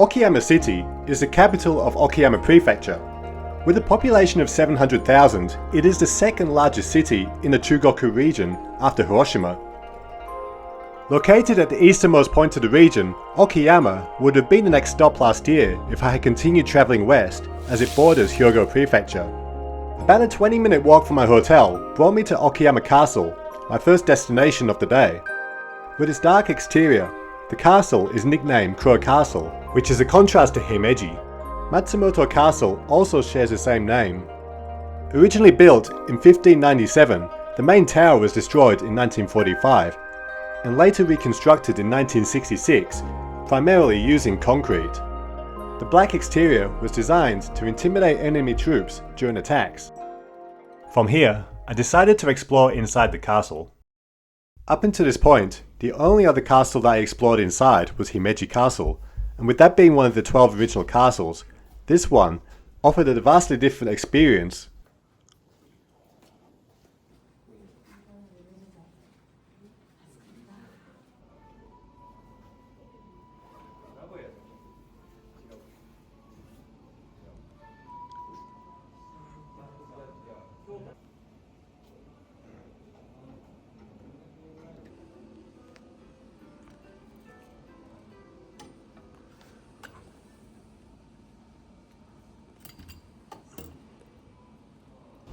Okayama City is the capital of Okayama Prefecture. With a population of 700,000, it is the second largest city in the Chugoku region after Hiroshima. Located at the easternmost point of the region, Okayama would have been the next stop last year if I had continued travelling west, as it borders Hyogo Prefecture. About a 20-minute walk from my hotel brought me to Okayama Castle, my first destination of the day. With its dark exterior, the castle is nicknamed Crow Castle, which is a contrast to Himeji. Matsumoto Castle also shares the same name. Originally built in 1597, the main tower was destroyed in 1945 and later reconstructed in 1966, primarily using concrete. The black exterior was designed to intimidate enemy troops during attacks. From here, I decided to explore inside the castle. Up until this point, the only other castle that I explored inside was Himeji Castle, and with that being one of the 12 original castles, this one offered a vastly different experience.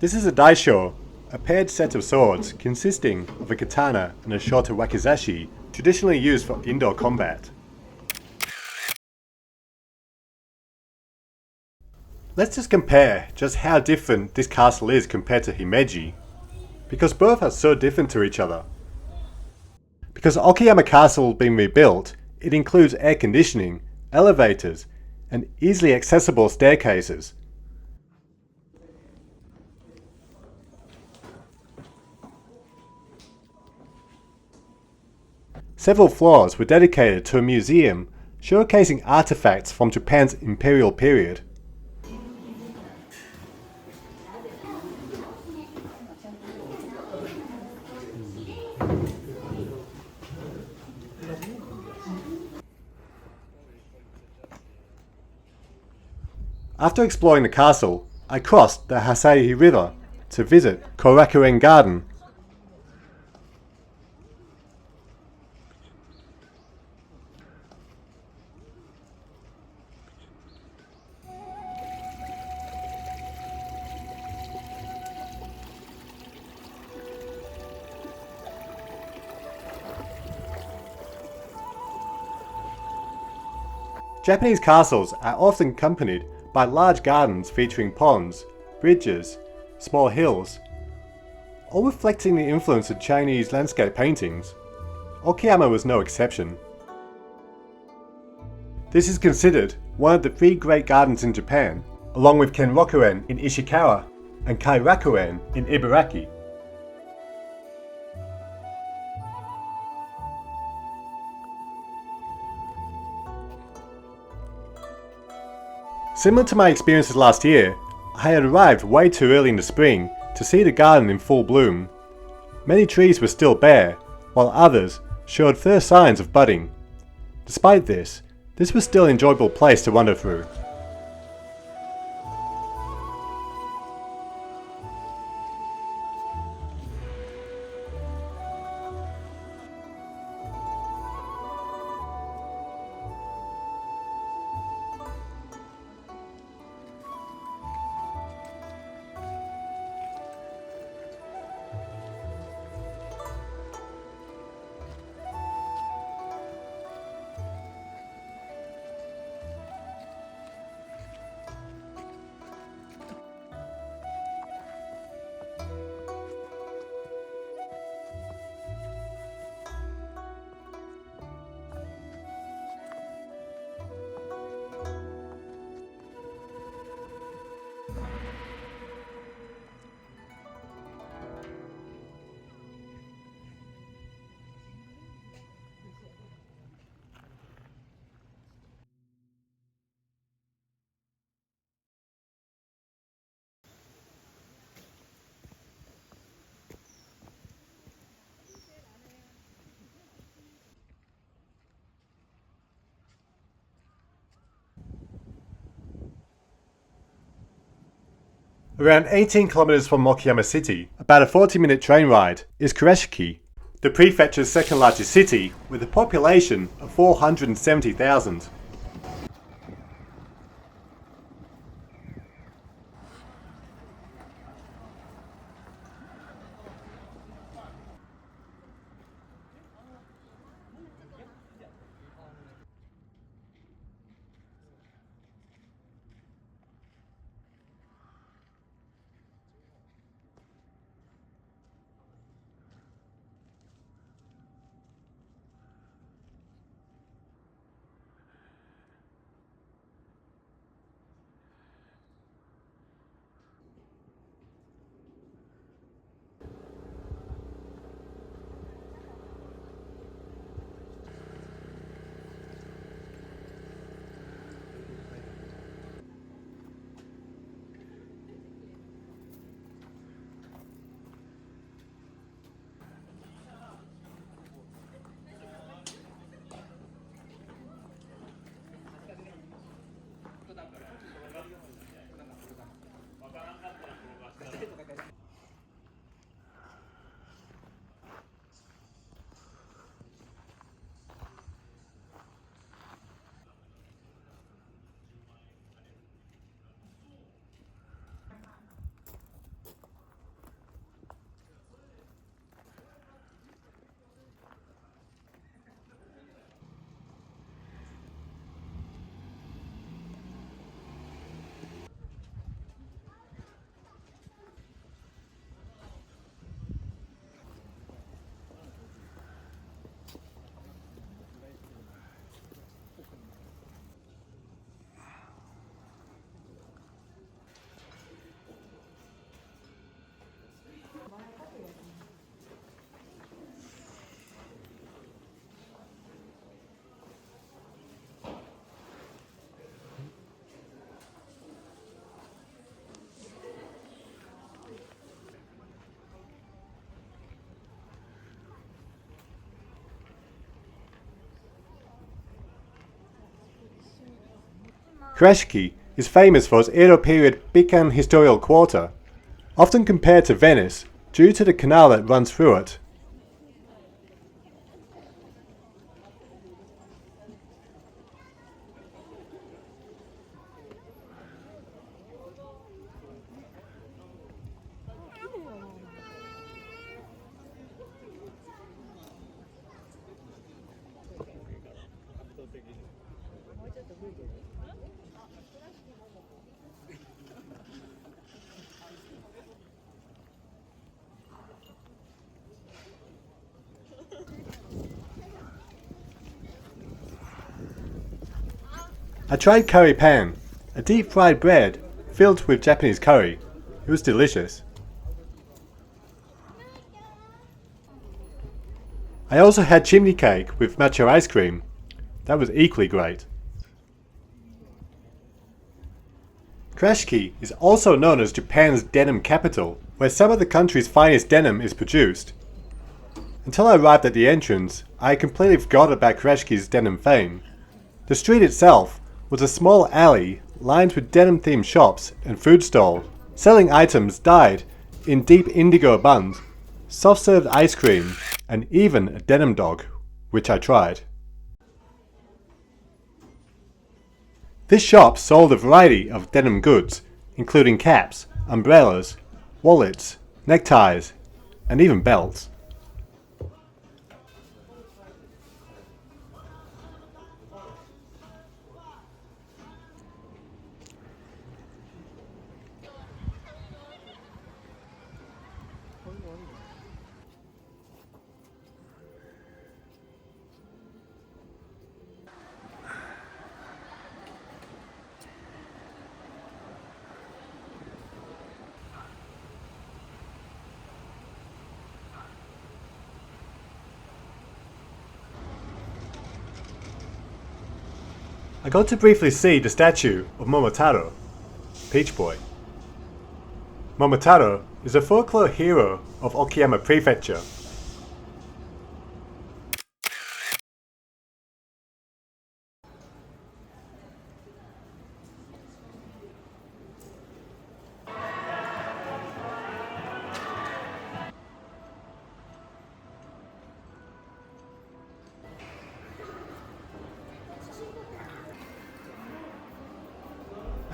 This is a daisho, a paired set of swords consisting of a katana and a shorter wakizashi, traditionally used for indoor combat. Let's just compare just how different this castle is compared to Himeji, because both are so different to each other. Because Okayama Castle being rebuilt, it includes air conditioning, elevators, and easily accessible staircases. Several floors were dedicated to a museum showcasing artifacts from Japan's imperial period. After exploring the castle, I crossed the Hasai River to visit Korakuen Garden. Japanese castles are often accompanied by large gardens featuring ponds, bridges, small hills, all reflecting the influence of Chinese landscape paintings. Okayama was no exception. This is considered one of the 3 great gardens in Japan, along with Kenrokuen in Ishikawa and Kairakuen in Ibaraki. Similar to my experiences last year, I had arrived way too early in the spring to see the garden in full bloom. Many trees were still bare, while others showed first signs of budding. Despite this was still an enjoyable place to wander through. Around 18 kilometers from Okayama City, about a 40-minute train ride, is Kurashiki, the prefecture's second largest city with a population of 470,000. Kurashiki is famous for its Edo period Bikan historical quarter, often compared to Venice due to the canal that runs through it. I tried curry pan, a deep fried bread filled with Japanese curry. It was delicious. I also had chimney cake with matcha ice cream. That was equally great. Kurashiki is also known as Japan's denim capital, where some of the country's finest denim is produced. Until I arrived at the entrance, I had completely forgot about Kurashiki's denim fame. The street itself was a small alley lined with denim-themed shops and food stalls, selling items dyed in deep indigo buns, soft-served ice cream, and even a denim dog, which I tried. This shop sold a variety of denim goods, including caps, umbrellas, wallets, neckties, and even belts. I got to briefly see the statue of Momotaro, Peach Boy. Momotaro is a folklore hero of Okayama Prefecture.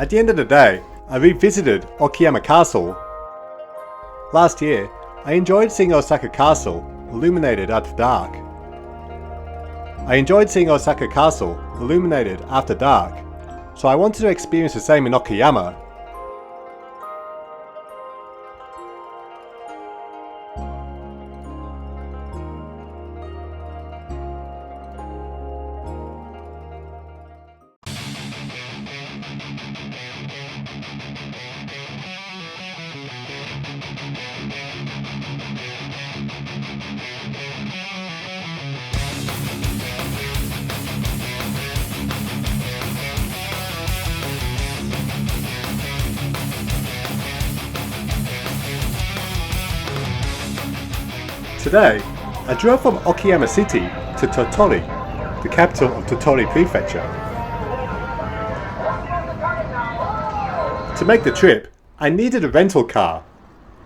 At the end of the day, I revisited Okayama Castle. Last year, I enjoyed seeing Osaka Castle illuminated after dark. So I wanted to experience the same in Okayama. Today, I drove from Okayama City to Tottori, the capital of Tottori Prefecture. To make the trip, I needed a rental car.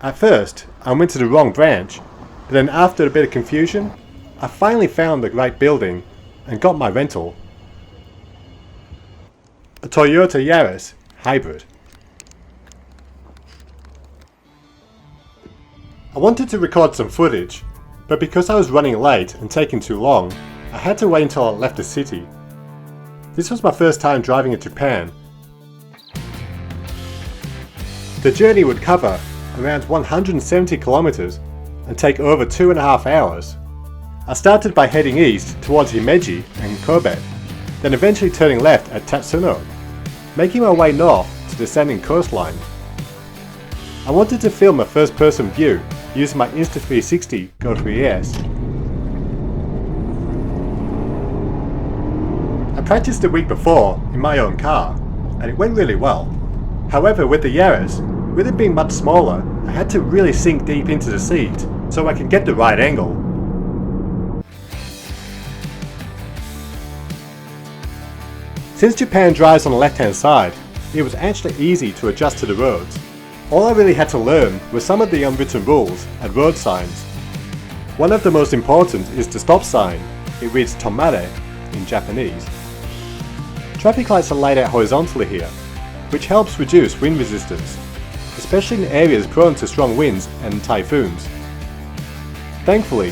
At first, I went to the wrong branch, but then after a bit of confusion, I finally found the right building and got my rental. A Toyota Yaris hybrid. I wanted to record some footage, but because I was running late and taking too long, I had to wait until I left the city. This was my first time driving in Japan. The journey would cover around 170 kilometers and take over 2.5 hours. I started by heading east towards Himeji and Kobe, then eventually turning left at Tatsuno, making my way north to the descending coastline. I wanted to film a first-person view using my Insta360 Go 3S. I practiced the week before in my own car, and it went really well. However, with the Yaris, with it being much smaller, I had to really sink deep into the seat so I could get the right angle. Since Japan drives on the left-hand side, it was actually easy to adjust to the roads. All I really had to learn were some of the unwritten rules and road signs. One of the most important is the stop sign. It reads Tomare in Japanese. Traffic lights are laid out horizontally here, which helps reduce wind resistance, especially in areas prone to strong winds and typhoons. Thankfully,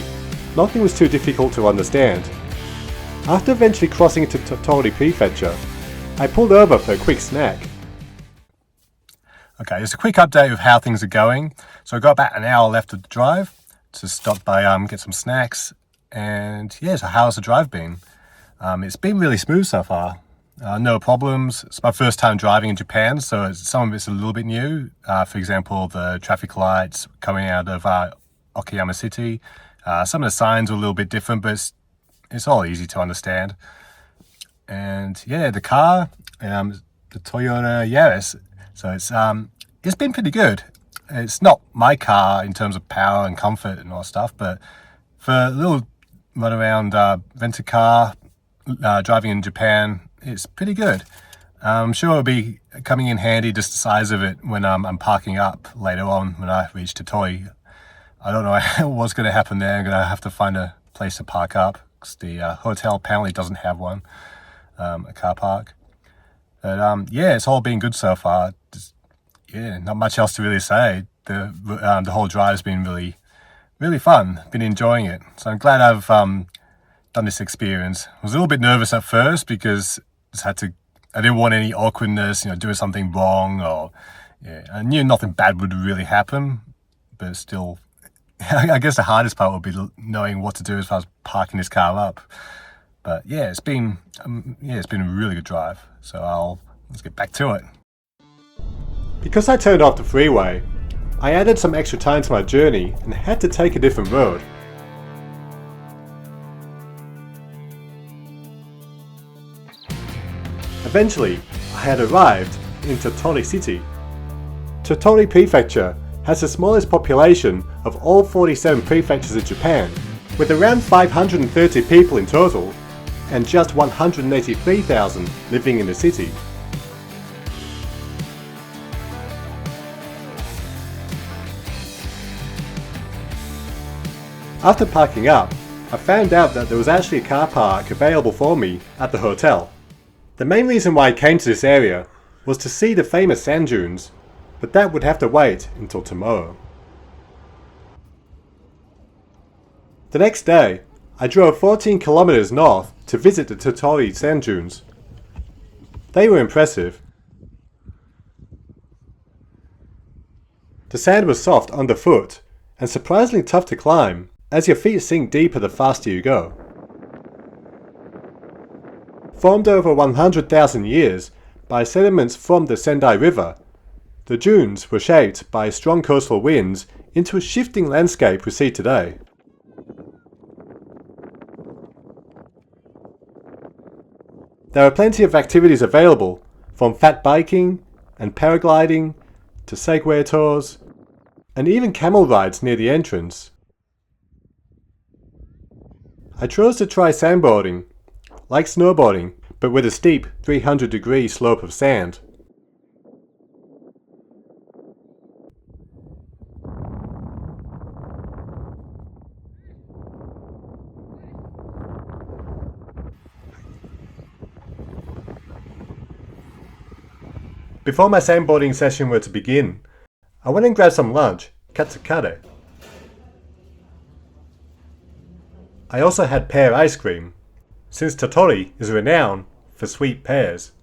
nothing was too difficult to understand. After eventually crossing into Tottori Prefecture, I pulled over for a quick snack. Okay, just a quick update of how things are going. So I've got about an hour left of the drive to stop by get some snacks. And yeah, so how's the drive been? It's been really smooth so far. No problems. It's my first time driving in Japan, so some of it's a little bit new. For example, the traffic lights coming out of Okayama City. Some of the signs are a little bit different, but it's all easy to understand. And yeah, the car, the Toyota Yaris, so it's been pretty good. It's not my car in terms of power and comfort and all stuff, but for a little run around rent a car, driving in Japan, it's pretty good. I'm sure it'll be coming in handy, just the size of it, when I'm parking up later on when I reach Tottori. I don't know what's going to happen there. I'm going to have to find a place to park up because the hotel apparently doesn't have one, a car park. But yeah, it's all been good so far. Yeah, not much else to really say. The whole drive's been really fun. Been enjoying it. So I'm glad I've done this experience. I was a little bit nervous at first because I didn't want any awkwardness, doing something wrong, or I knew nothing bad would really happen, but still, I guess the hardest part would be knowing what to do as far as parking this car up. But yeah, it's been a really good drive. So let's get back to it. Because I turned off the freeway, I added some extra time to my journey and had to take a different road. Eventually, I had arrived in Tottori City. Tottori Prefecture has the smallest population of all 47 prefectures in Japan, with around 530 people in total, and just 183,000 living in the city. After parking up, I found out that there was actually a car park available for me at the hotel. The main reason why I came to this area was to see the famous sand dunes, but that would have to wait until tomorrow. The next day, I drove 14 kilometers north to visit the Tottori Sand Dunes. They were impressive. The sand was soft underfoot and surprisingly tough to climb, as your feet sink deeper the faster you go. Formed over 100,000 years by sediments from the Sendai River, the dunes were shaped by strong coastal winds into a shifting landscape we see today. There are plenty of activities available, from fat biking and paragliding to Segway tours, and even camel rides near the entrance. I chose to try sandboarding, like snowboarding, but with a steep 300-degree slope of sand. Before my sandboarding session were to begin, I went and grabbed some lunch, katsukare. I also had pear ice cream, since Tottori is renowned for sweet pears.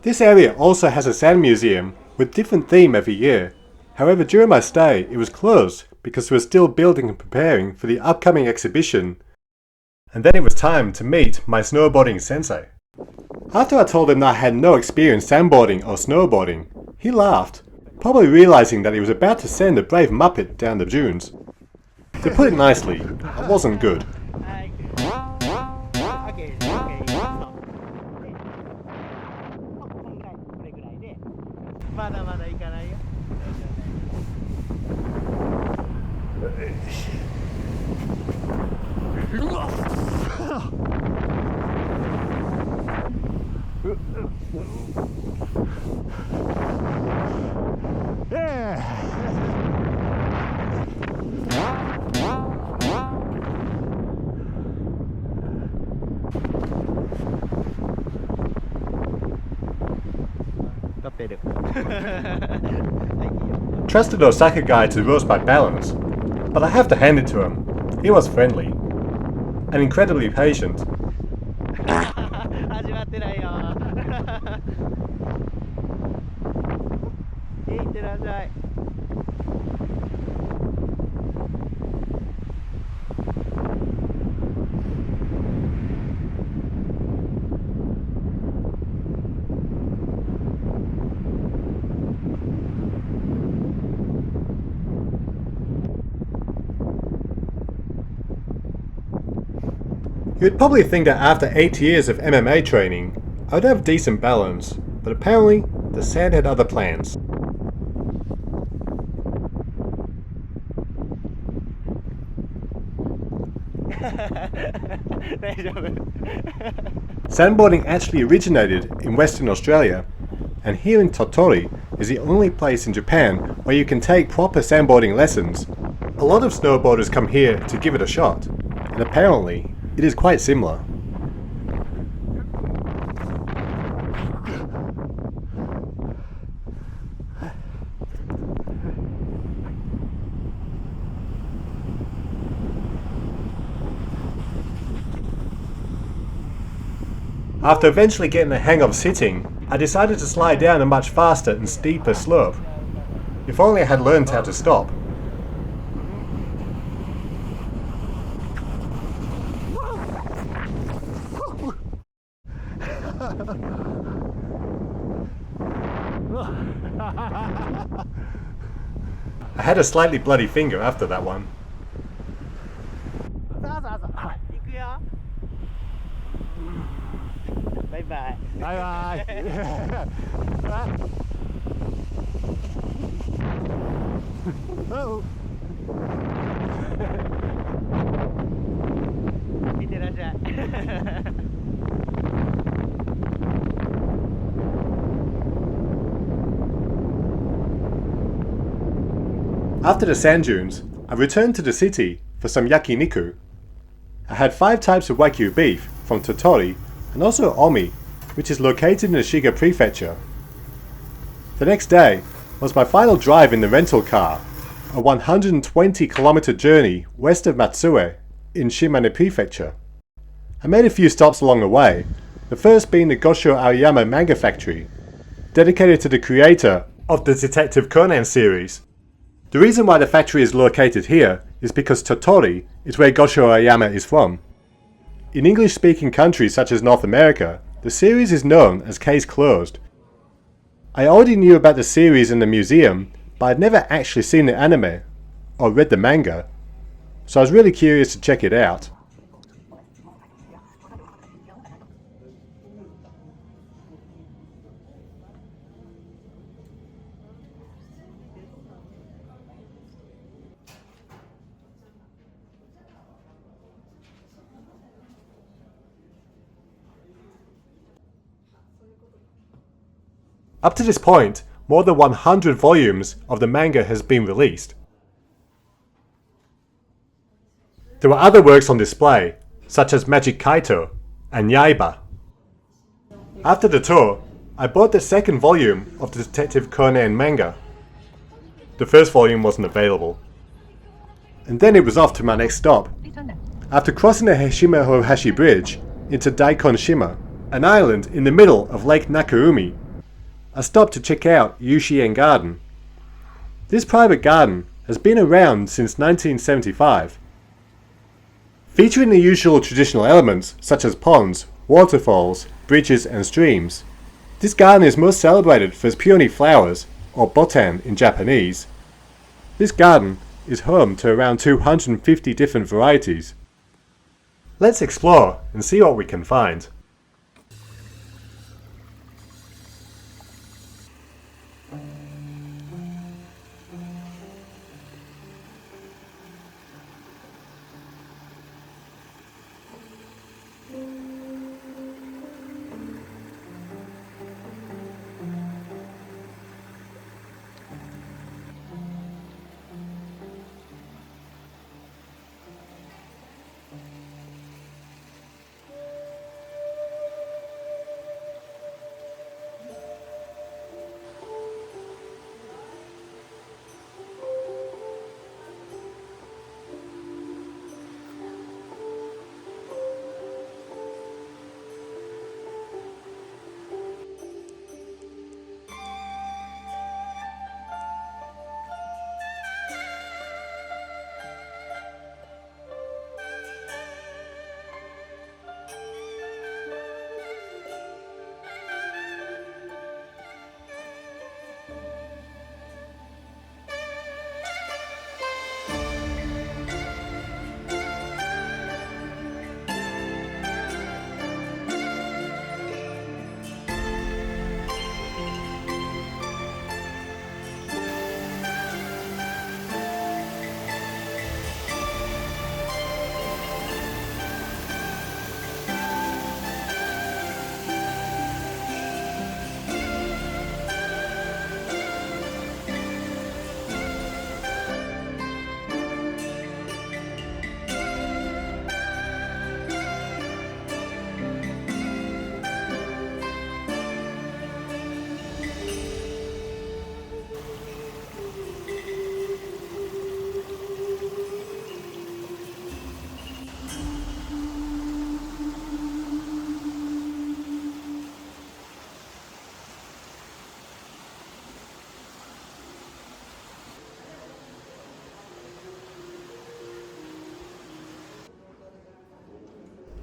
This area also has a sand museum with different theme every year. However, during my stay it was closed because we were still building and preparing for the upcoming exhibition, and then it was time to meet my snowboarding sensei. After I told him that I had no experience sandboarding or snowboarding, he laughed, probably realizing that he was about to send a brave muppet down the dunes. To put it nicely, I wasn't good. Trusted Osaka guy to roast by balance, but I have to hand it to him. He was friendly and incredibly patient. You'd probably think that after 8 years of MMA training, I'd have decent balance, but apparently the sand had other plans. Sandboarding actually originated in Western Australia, and here in Tottori is the only place in Japan where you can take proper sandboarding lessons. A lot of snowboarders come here to give it a shot, and apparently it is quite similar. After eventually getting the hang of sitting, I decided to slide down a much faster and steeper slope. If only I had learned how to stop. I had a slightly bloody finger after that one. Bye bye. Bye bye. Oh. After the sand dunes, I returned to the city for some yakiniku. I had 5 types of Wagyu beef from Tottori and also Omi, which is located in the Shiga prefecture. The next day was my final drive in the rental car, a 120-kilometer journey west of Matsue in Shimane Prefecture. I made a few stops along the way, the first being the Gosho Aoyama manga factory, dedicated to the creator of the Detective Conan series. The reason why the factory is located here is because Tottori is where Gosho Aoyama is from. In English-speaking countries such as North America, the series is known as Case Closed. I already knew about the series in the museum, but I'd never actually seen the anime, or read the manga, so I was really curious to check it out. Up to this point, more than 100 volumes of the manga has been released. There were other works on display, such as Magic Kaito and Yaiba. After the tour, I bought the second volume of the Detective Conan manga. The first volume wasn't available. And then it was off to my next stop. After crossing the Heshima-Hohashi Bridge into Daikon-shima, an island in the middle of Lake Nakaumi, I stopped to check out Yushien Garden. This private garden has been around since 1975. Featuring the usual traditional elements such as ponds, waterfalls, bridges and streams, this garden is most celebrated for its peony flowers, or botan in Japanese. This garden is home to around 250 different varieties. Let's explore and see what we can find.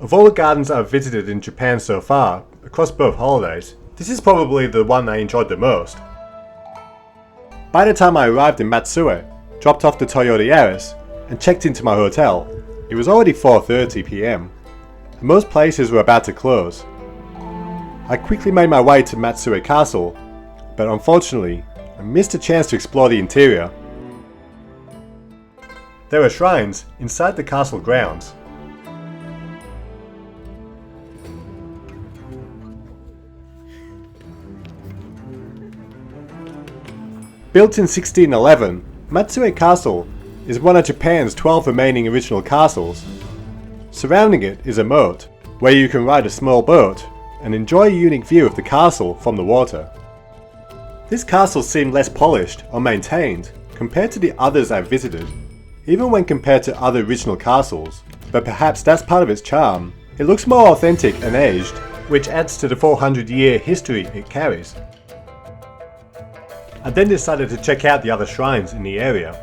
Of all the gardens I've visited in Japan so far, across both holidays, this is probably the one I enjoyed the most. By the time I arrived in Matsue, dropped off the Toyota Yaris, and checked into my hotel, it was already 4:30 PM, and most places were about to close. I quickly made my way to Matsue Castle, but unfortunately, I missed a chance to explore the interior. There were shrines inside the castle grounds. Built in 1611, Matsue Castle is one of Japan's 12 remaining original castles. Surrounding it is a moat, where you can ride a small boat and enjoy a unique view of the castle from the water. This castle seemed less polished or maintained compared to the others I've visited, even when compared to other original castles, but perhaps that's part of its charm. It looks more authentic and aged, which adds to the 400-year history it carries. I then decided to check out the other shrines in the area.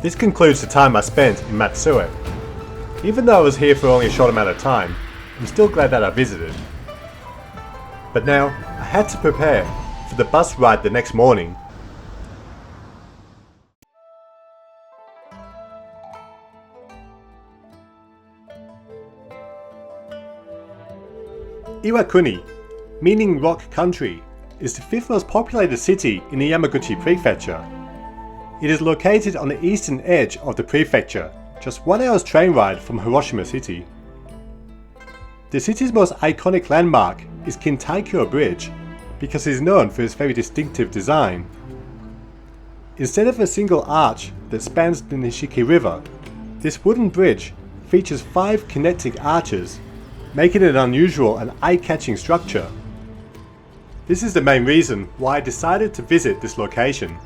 This concludes the time I spent in Matsue. Even though I was here for only a short amount of time, I'm still glad that I visited. But now, I had to prepare for the bus ride the next morning. Iwakuni, meaning rock country, is the 5th most populated city in the Yamaguchi prefecture. It is located on the eastern edge of the prefecture, just 1 hour's train ride from Hiroshima city. The city's most iconic landmark is Kintaikyo Bridge, because it is known for its very distinctive design. Instead of a single arch that spans the Nishiki River, this wooden bridge features 5 connecting arches, making it an unusual and eye-catching structure. This is the main reason why I decided to visit this location.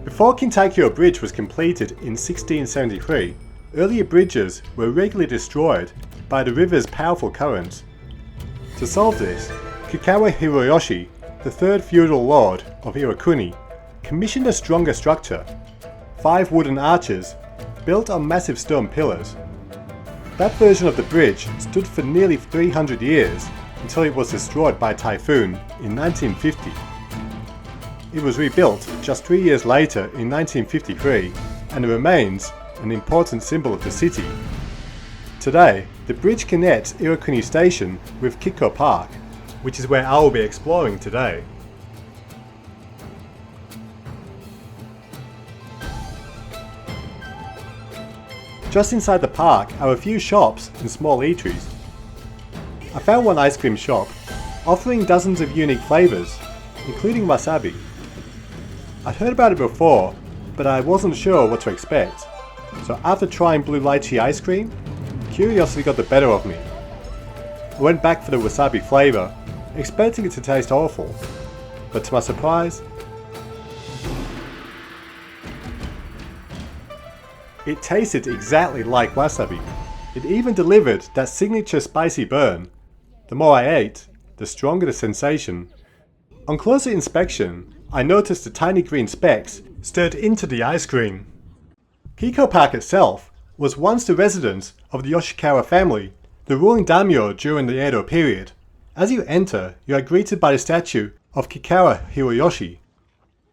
Before Kintaikyo Bridge was completed in 1673, earlier bridges were regularly destroyed by the river's powerful currents. To solve this, Kagawa Hiroyoshi, the 3rd feudal lord of Iwakuni, commissioned a stronger structure, 5 wooden arches built on massive stone pillars. That version of the bridge stood for nearly 300 years until it was destroyed by a typhoon in 1950. It was rebuilt just 3 years later in 1953 and remains an important symbol of the city. Today, the bridge connects Iwakuni Station with Kikko Park, which is where I will be exploring today. Just inside the park are a few shops and small eateries. I found one ice cream shop offering dozens of unique flavours, including wasabi. I'd heard about it before, but I wasn't sure what to expect. So after trying blue lychee ice cream, curiosity got the better of me. I went back for the wasabi flavour, expecting it to taste awful, but to my surprise, it tasted exactly like wasabi. It even delivered that signature spicy burn. The more I ate, the stronger the sensation. On closer inspection, I noticed the tiny green specks stirred into the ice cream. Kikko Park itself was once the residence of the Yoshikawa family, the ruling daimyo during the Edo period. As you enter, you are greeted by the statue of Kagawa Hiroyoshi.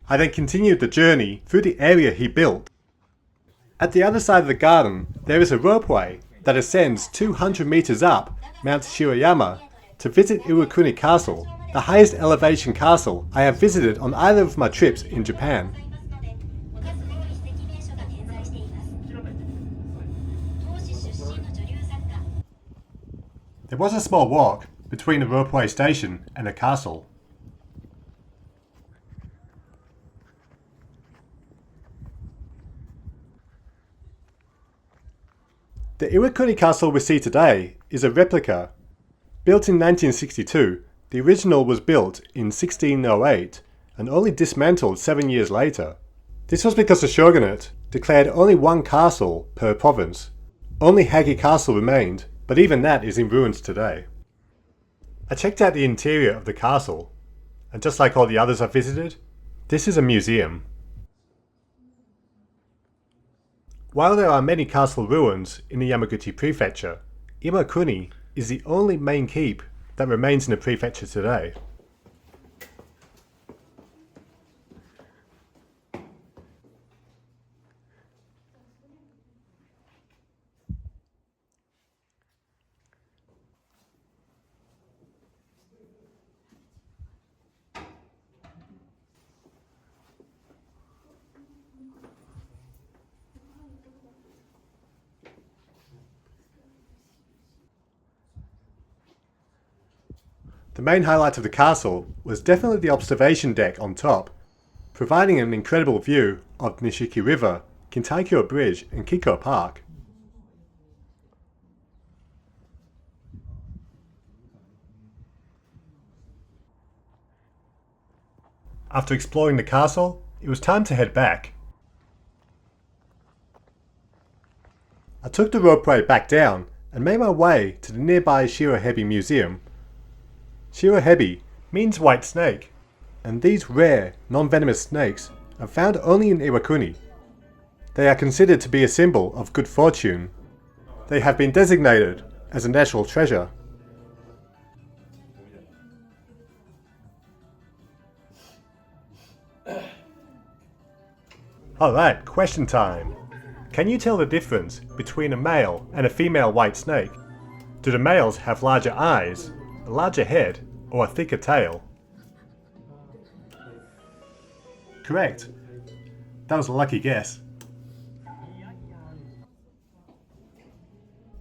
I then continued the journey through the area he built. At the other side of the garden, there is a ropeway that ascends 200 meters up Mount Shimanami to visit Iwakuni Castle, the highest elevation castle I have visited on either of my trips in Japan. There was a small walk between the ropeway station and the castle. The Iwakuni Castle we see today is a replica. Built in 1962, the original was built in 1608 and only dismantled 7 years later. This was because the shogunate declared only one castle per province. Only Hagi Castle remained, but even that is in ruins today. I checked out the interior of the castle, and just like all the others I've visited, this is a museum. While there are many castle ruins in the Yamaguchi prefecture, Iwakuni is the only main keep that remains in the prefecture today. The main highlight of the castle was definitely the observation deck on top, providing an incredible view of Nishiki River, Kintaikyo Bridge and Kiko Park. After exploring the castle, it was time to head back. I took the ropeway back down and made my way to the nearby Shirohebi Museum. Shirohebi means white snake, and these rare, non-venomous snakes are found only in Iwakuni. They are considered to be a symbol of good fortune. They have been designated as a national treasure. Alright, question time. Can you tell the difference between a male and a female white snake? Do the males have larger eyes, a larger head, or a thicker tail? Correct. That was a lucky guess.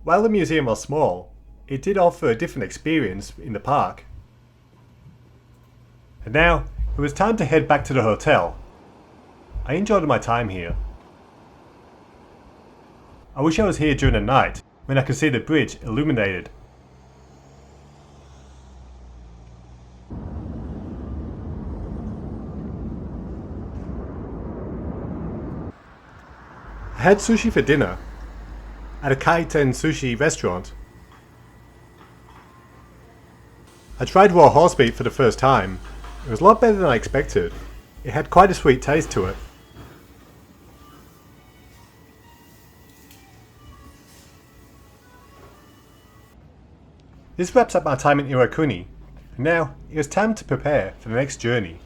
While the museum was small, it did offer a different experience in the park. And now, it was time to head back to the hotel. I enjoyed my time here. I wish I was here during the night, when I could see the bridge illuminated. I had sushi for dinner at a kaiten sushi restaurant. I tried raw horse meat for the first time. It was a lot better than I expected. It had quite a sweet taste to it. This wraps up my time in Iwakuni, and now it is time to prepare for the next journey.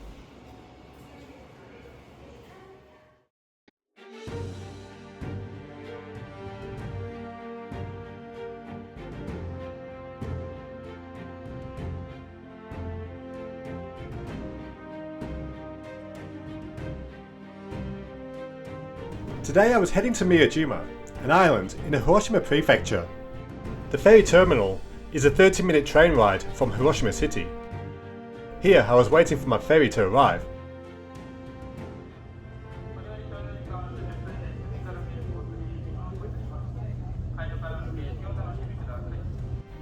Today I was heading to Miyajima, an island in the Hiroshima prefecture. The ferry terminal is a 30-minute train ride from Hiroshima city. Here I was waiting for my ferry to arrive.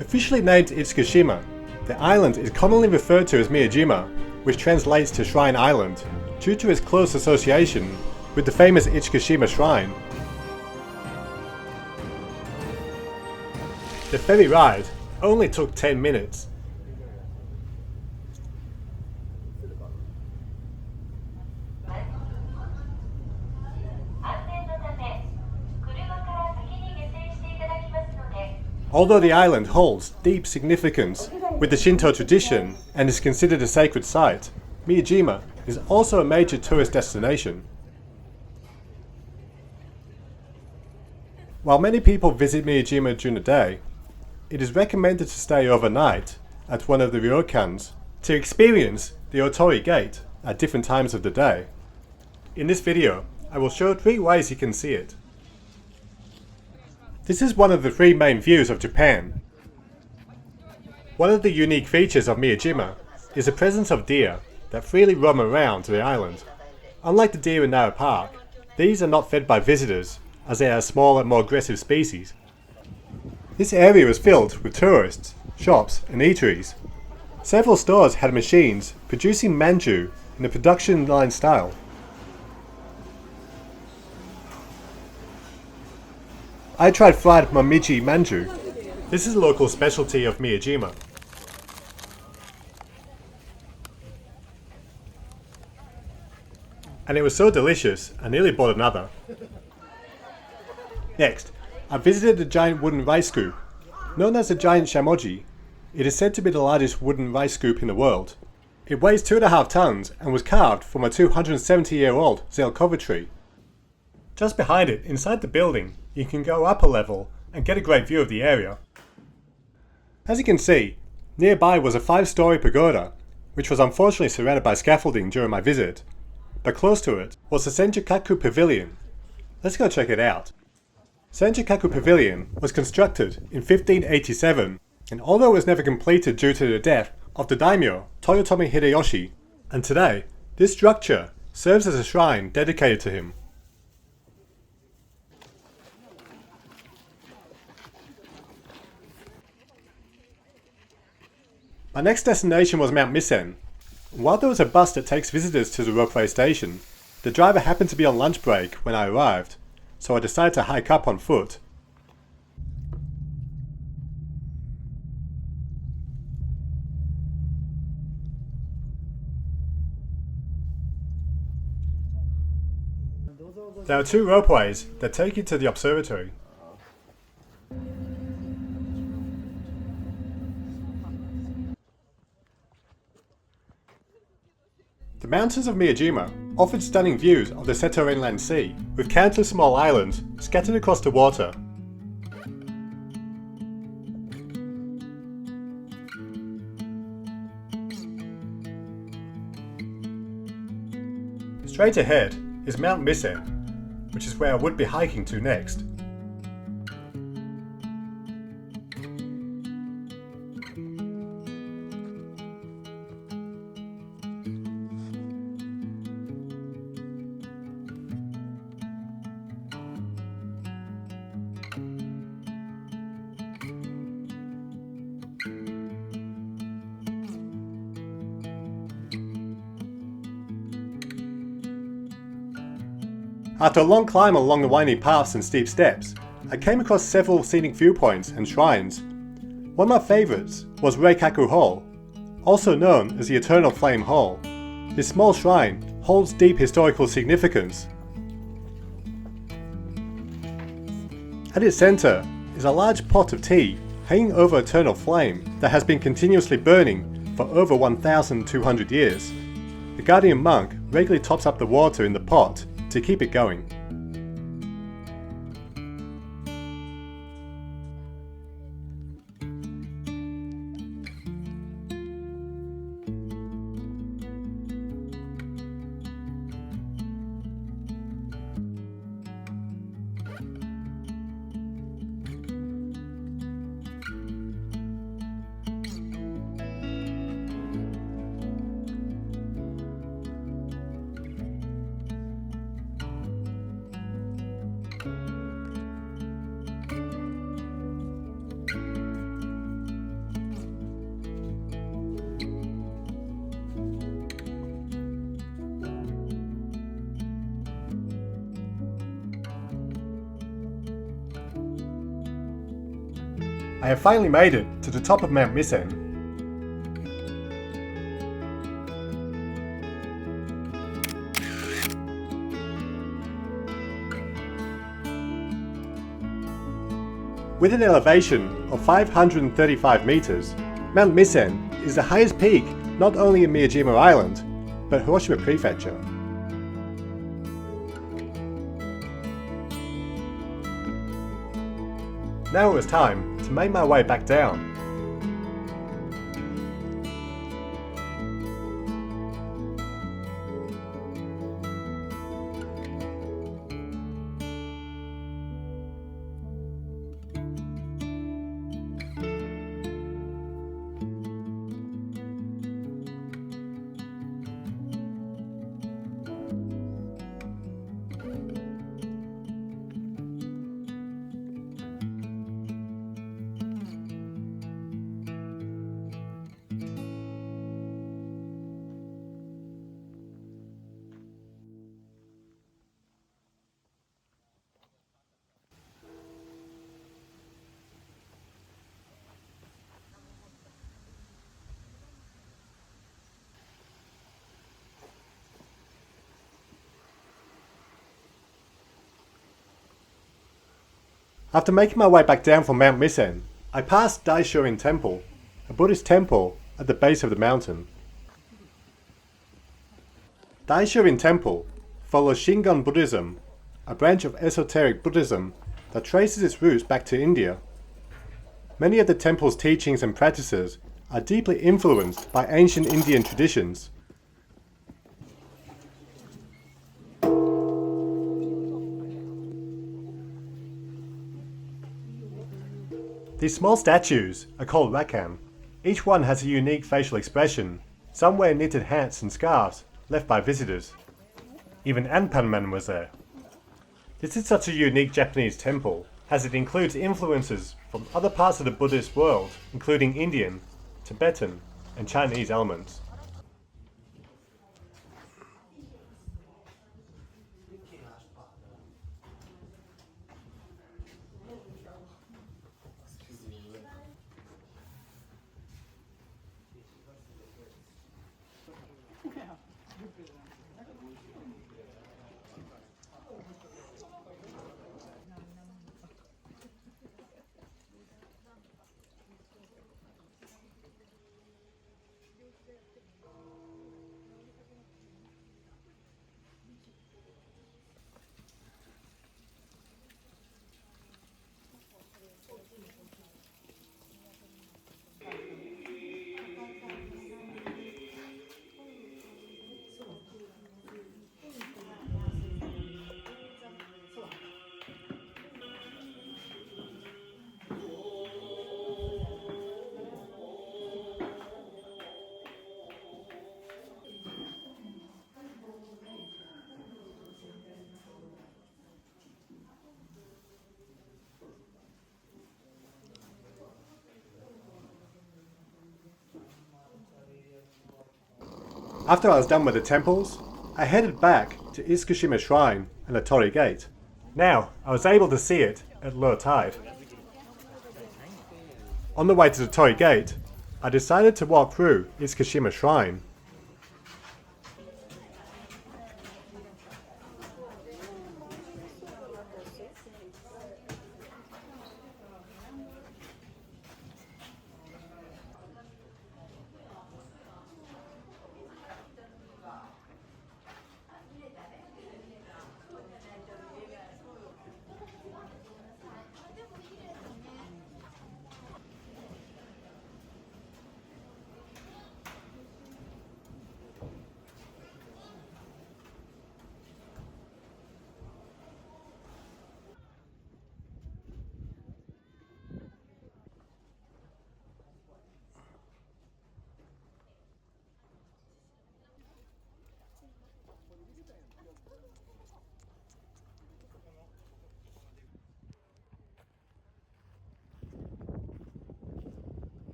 Officially named Itsukushima, the island is commonly referred to as Miyajima, which translates to Shrine Island, due to its close association with the famous Itsukushima Shrine. The ferry ride only took 10 minutes. Although the island holds deep significance with the Shinto tradition and is considered a sacred site, Miyajima is also a major tourist destination. While many people visit Miyajima during the day, it is recommended to stay overnight at one of the ryokans to experience the Otori Gate at different times of the day. In this video, I will show 3 ways you can see it. This is one of the 3 main views of Japan. One of the unique features of Miyajima is the presence of deer that freely roam around the island. Unlike the deer in Nara Park, these are not fed by visitors, as they are a smaller and more aggressive species. This area was filled with tourists, shops and eateries. Several stores had machines producing manju in a production line style. I tried fried momiji manju. This is a local specialty of Miyajima. And it was so delicious, I nearly bought another. Next, I visited the giant wooden rice scoop. Known as the giant shamoji, it is said to be the largest wooden rice scoop in the world. It weighs 2.5 tons and was carved from a 270-year-old Zelkova tree. Just behind it, inside the building, you can go up a level and get a great view of the area. As you can see, nearby was a 5-story pagoda, which was unfortunately surrounded by scaffolding during my visit, but close to it was the Senjukaku Pavilion. Let's go check it out. Senjukaku Pavilion was constructed in 1587, and although it was never completed due to the death of the daimyo Toyotomi Hideyoshi, and today this structure serves as a shrine dedicated to him. My next destination was Mount Misen. While there was a bus that takes visitors to the roadway station, the driver happened to be on lunch break when I arrived, so I decided to hike up on foot. There are 2 ropeways that take you to the observatory. The mountains of Miyajima offered stunning views of the Seto Inland Sea, with countless small islands scattered across the water. Straight ahead is Mount Misen, which is where I would be hiking to next. After a long climb along the winding paths and steep steps, I came across several scenic viewpoints and shrines. One of my favourites was Reikaku Hall, also known as the Eternal Flame Hall. This small shrine holds deep historical significance. At its centre is a large pot of tea hanging over eternal flame that has been continuously burning for over 1,200 years. The guardian monk regularly tops up the water in the pot to keep it going. I have finally made it to the top of Mount Misen. With an elevation of 535 meters, Mount Misen is the highest peak not only in Miyajima Island, but Hiroshima Prefecture. Now it was time to make my way back down. After making my way back down from Mount Misen, I passed Daishorin Temple, a Buddhist temple at the base of the mountain. Daishorin Temple follows Shingon Buddhism, a branch of esoteric Buddhism that traces its roots back to India. Many of the temple's teachings and practices are deeply influenced by ancient Indian traditions. These small statues are called rakan. Each one has a unique facial expression. Some wear knitted hats and scarves left by visitors. Even Anpanman was there. This is such a unique Japanese temple, as it includes influences from other parts of the Buddhist world, including Indian, Tibetan, and Chinese elements. After I was done with the temples, I headed back to Isukushima Shrine and the Torii Gate. Now, I was able to see it at low tide. On the way to the Torii Gate, I decided to walk through Isukushima Shrine.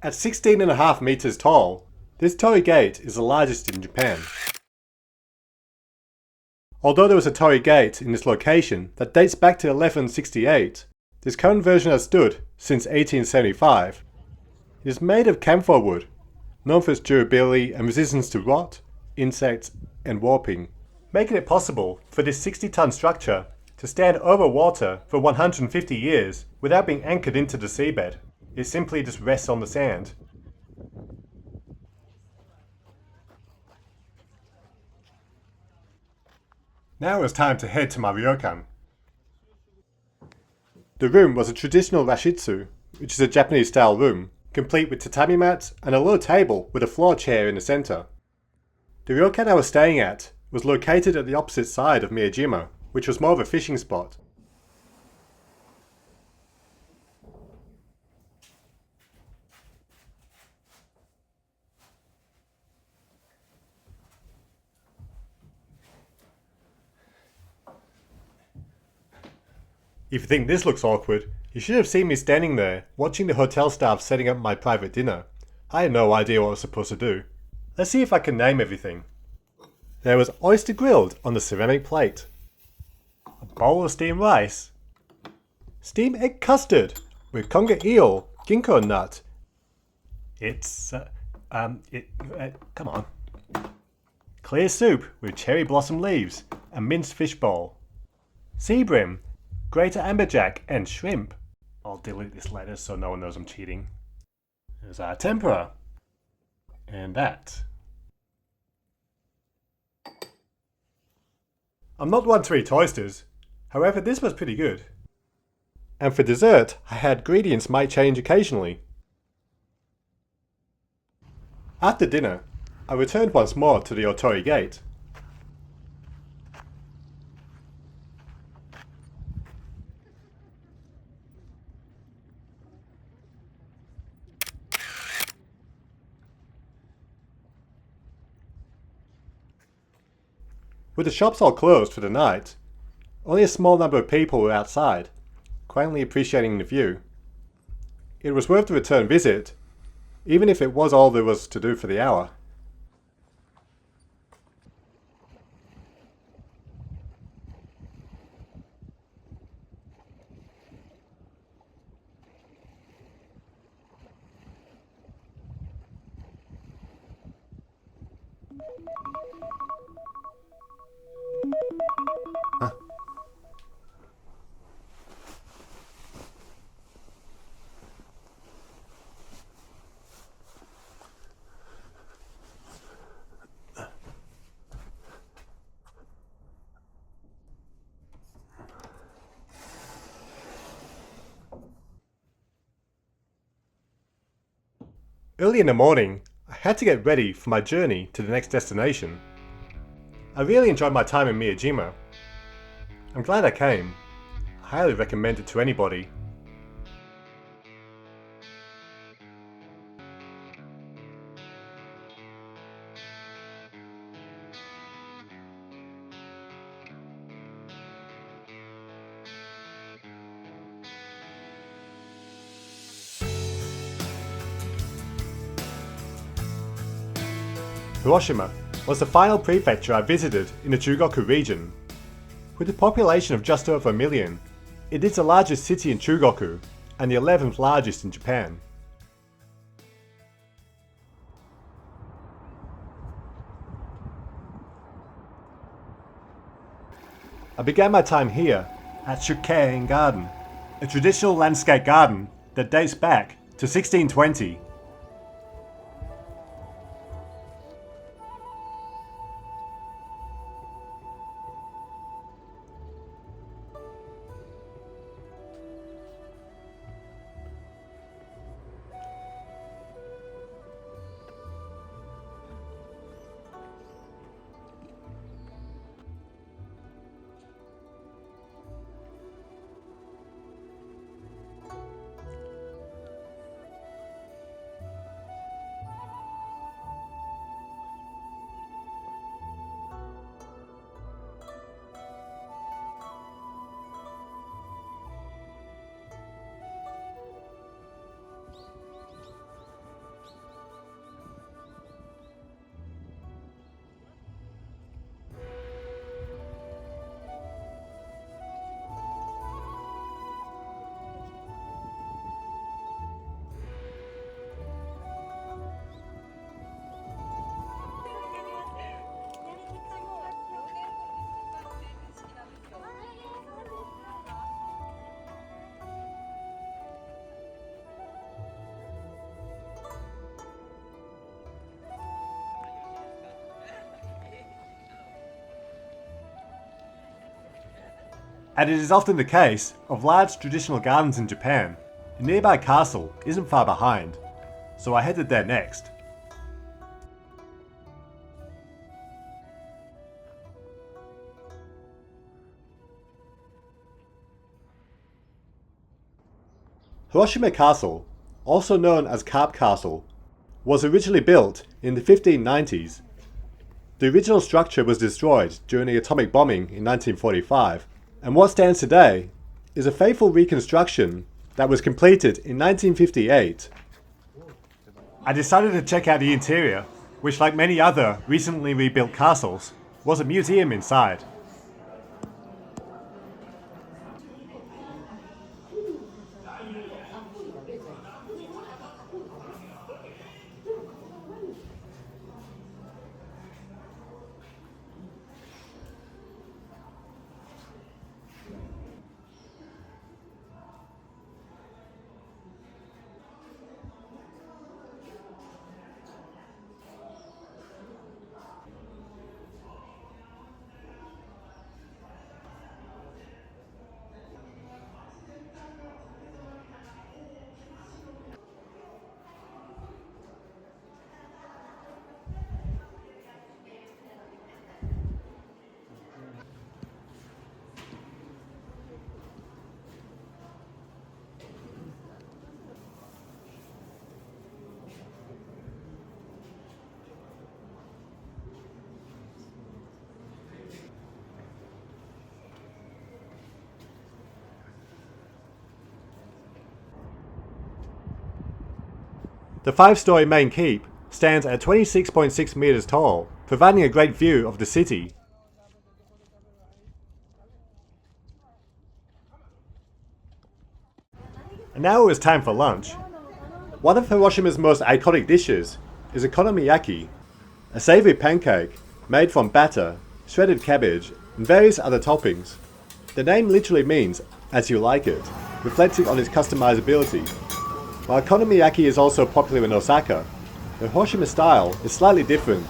At 16.5 meters tall, this Torii Gate is the largest in Japan. Although there was a Torii Gate in this location that dates back to 1168, this current version has stood since 1875. It is made of camphor wood, known for its durability and resistance to rot, insects, and warping, making it possible for this 60-ton structure to stand over water for 150 years without being anchored into the seabed. It simply just rests on the sand. Now it was time to head to my ryokan. The room was a traditional rashitsu, which is a Japanese-style room, complete with tatami mats and a low table with a floor chair in the center. The ryokan I was staying at was located at the opposite side of Miyajima, which was more of a fishing spot. If you think this looks awkward, you should have seen me standing there, watching the hotel staff setting up my private dinner. I had no idea what I was supposed to do. Let's see if I can name everything. There was oyster grilled on the ceramic plate. A bowl of steamed rice. Steamed egg custard with conger eel, ginkgo nut. Come on. Clear soup with cherry blossom leaves and minced fish bowl. sea bream, greater amberjack, and shrimp. I'll delete this later so no one knows I'm cheating. There's our tempura. And that. I'm not one to eat oysters, however this was pretty good. And for dessert, I had ingredients might change occasionally. After dinner, I returned once more to the Otori Gate. With the shops all closed for the night, only a small number of people were outside, quietly appreciating the view. It was worth the return visit, even if it was all there was to do for the hour. Huh. Early in the morning, I had to get ready for my journey to the next destination. I really enjoyed my time in Miyajima. I'm glad I came. I highly recommend it to anybody. Hiroshima was the final prefecture I visited in the Chugoku region. With a population of just over 1 million, it is the largest city in Chugoku and the 11th largest in Japan. I began my time here at Shikoky Garden, a traditional landscape garden that dates back to 1620. And it is often the case of large traditional gardens in Japan, a nearby castle isn't far behind, so I headed there next. Hiroshima Castle, also known as Carp Castle, was originally built in the 1590s. The original structure was destroyed during the atomic bombing in 1945, and what stands today is a faithful reconstruction that was completed in 1958. I decided to check out the interior, which, like many other recently rebuilt castles, was a museum inside. The 5-story main keep stands at 26.6 meters tall, providing a great view of the city. And now it was time for lunch. One of Hiroshima's most iconic dishes is okonomiyaki, a savory pancake made from batter, shredded cabbage, and various other toppings. The name literally means as you like it, reflecting on its customizability. While okonomiyaki is also popular in Osaka, the Hiroshima style is slightly different.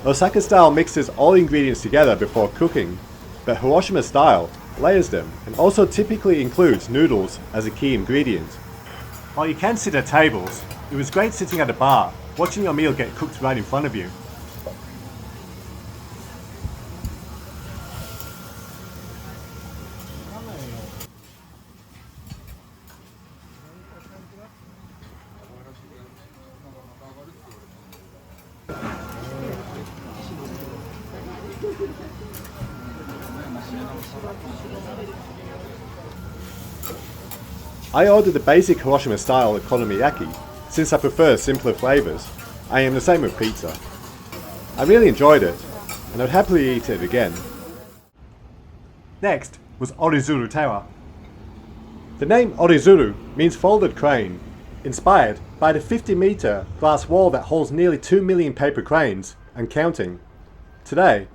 Osaka style mixes all ingredients together before cooking, but Hiroshima style layers them and also typically includes noodles as a key ingredient. While you can sit at tables, it was great sitting at a bar, watching your meal get cooked right in front of you. I ordered the basic Hiroshima style okonomiyaki, since I prefer simpler flavours. I am the same with pizza. I really enjoyed it, and I'd happily eat it again. Next was Orizuru Tower. The name Orizuru means folded crane, inspired by the 50-meter glass wall that holds nearly 2 million paper cranes, and counting. Today,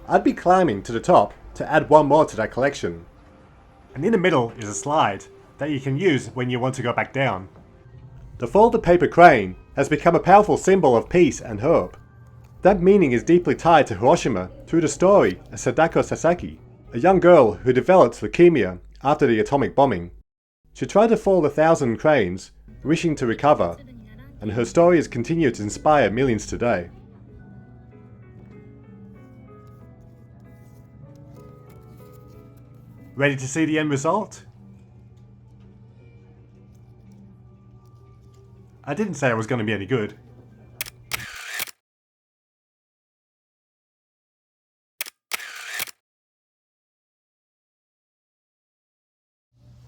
I'd be climbing to the top to add one more to that collection. And in the middle is a slide that you can use when you want to go back down. The folded paper crane has become a powerful symbol of peace and hope. That meaning is deeply tied to Hiroshima through the story of Sadako Sasaki, a young girl who developed leukemia after the atomic bombing. She tried to fold 1,000 cranes, wishing to recover, and her story has continued to inspire millions today. Ready to see the end result? I didn't say it was going to be any good.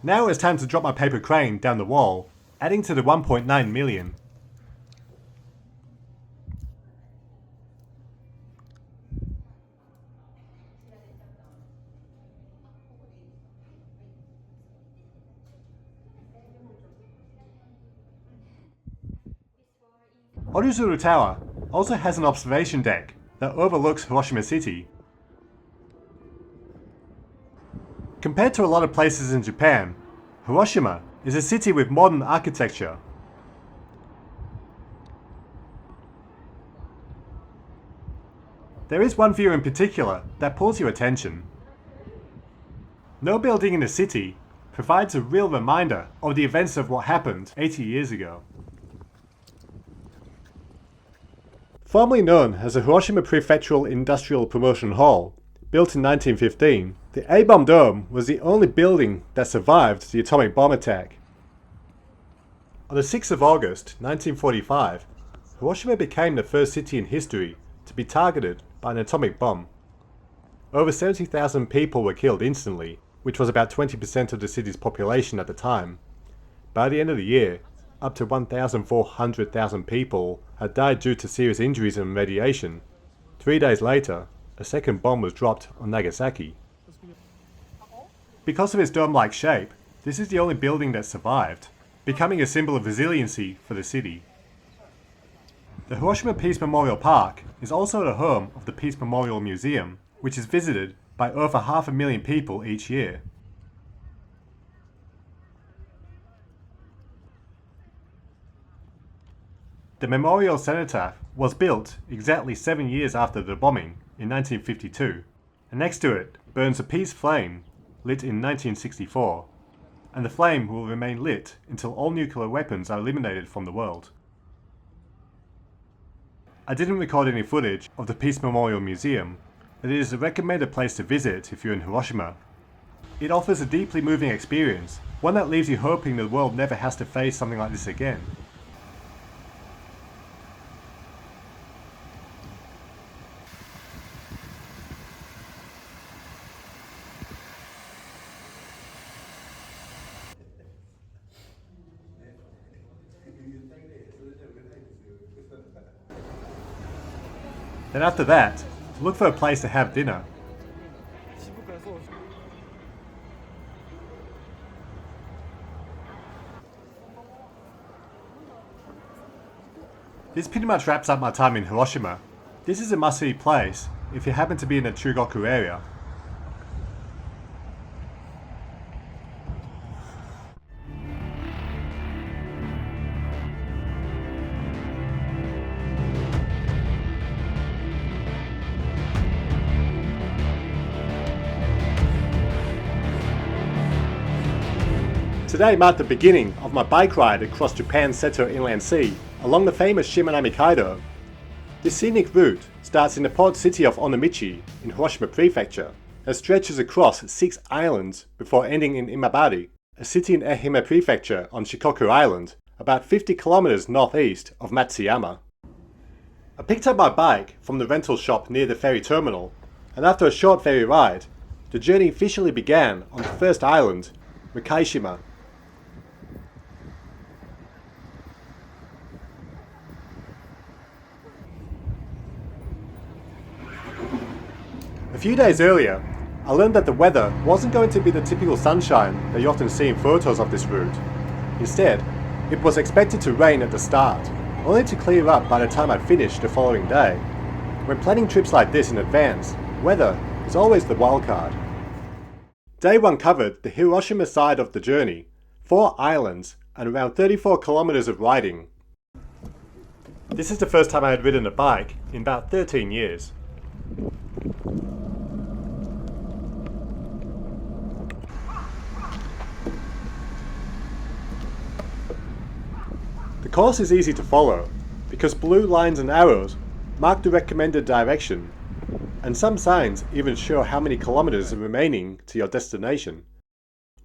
Now it's time to drop my paper crane down the wall, adding to the 1.9 million. Orizuru Tower also has an observation deck that overlooks Hiroshima City. Compared to a lot of places in Japan, Hiroshima is a city with modern architecture. There is one view in particular that pulls your attention. No building in the city provides a real reminder of the events of what happened 80 years ago. Formerly known as the Hiroshima Prefectural Industrial Promotion Hall, built in 1915, the A-bomb dome was the only building that survived the atomic bomb attack. On the 6th of August 1945, Hiroshima became the first city in history to be targeted by an atomic bomb. Over 70,000 people were killed instantly, which was about 20% of the city's population at the time. By the end of the year, up to 1,400,000 people had died due to serious injuries and radiation. 3 days later, a second bomb was dropped on Nagasaki. Because of its dome-like shape, this is the only building that survived, becoming a symbol of resiliency for the city. The Hiroshima Peace Memorial Park is also the home of the Peace Memorial Museum, which is visited by over 500,000 people each year. The memorial cenotaph was built exactly 7 years after the bombing in 1952, and next to it burns a peace flame lit in 1964, and the flame will remain lit until all nuclear weapons are eliminated from the world. I didn't record any footage of the Peace Memorial Museum, but it is a recommended place to visit if you're in Hiroshima. It offers a deeply moving experience, one that leaves you hoping the world never has to face something like this again. Then after that, look for a place to have dinner. This pretty much wraps up my time in Hiroshima. This is a must-see place if you happen to be in the Chugoku area. Today marked the beginning of my bike ride across Japan's Seto Inland Sea along the famous Shimanami Kaido. This scenic route starts in the port city of Onomichi in Hiroshima Prefecture and stretches across 6 islands before ending in Imabari, a city in Ehime Prefecture on Shikoku Island, about 50 kilometers northeast of Matsuyama. I picked up my bike from the rental shop near the ferry terminal, and after a short ferry ride, the journey officially began on the first island, Miyajima. A few days earlier, I learned that the weather wasn't going to be the typical sunshine that you often see in photos of this route. Instead, it was expected to rain at the start, only to clear up by the time I finished the following day. When planning trips like this in advance, weather is always the wild card. Day 1 covered the Hiroshima side of the journey, 4 islands and around 34 kilometers of riding. This is the first time I had ridden a bike in about 13 years. The course is easy to follow because blue lines and arrows mark the recommended direction, and some signs even show how many kilometers are remaining to your destination.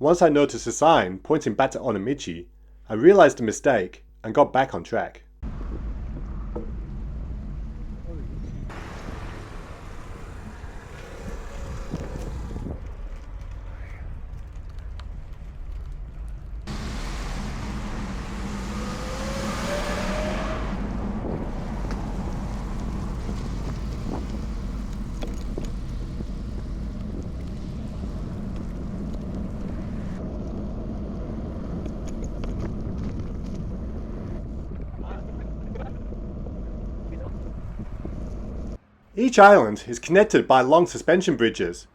Once I noticed a sign pointing back to Onomichi, I realized the mistake and got back on track. Each island is connected by long suspension bridges.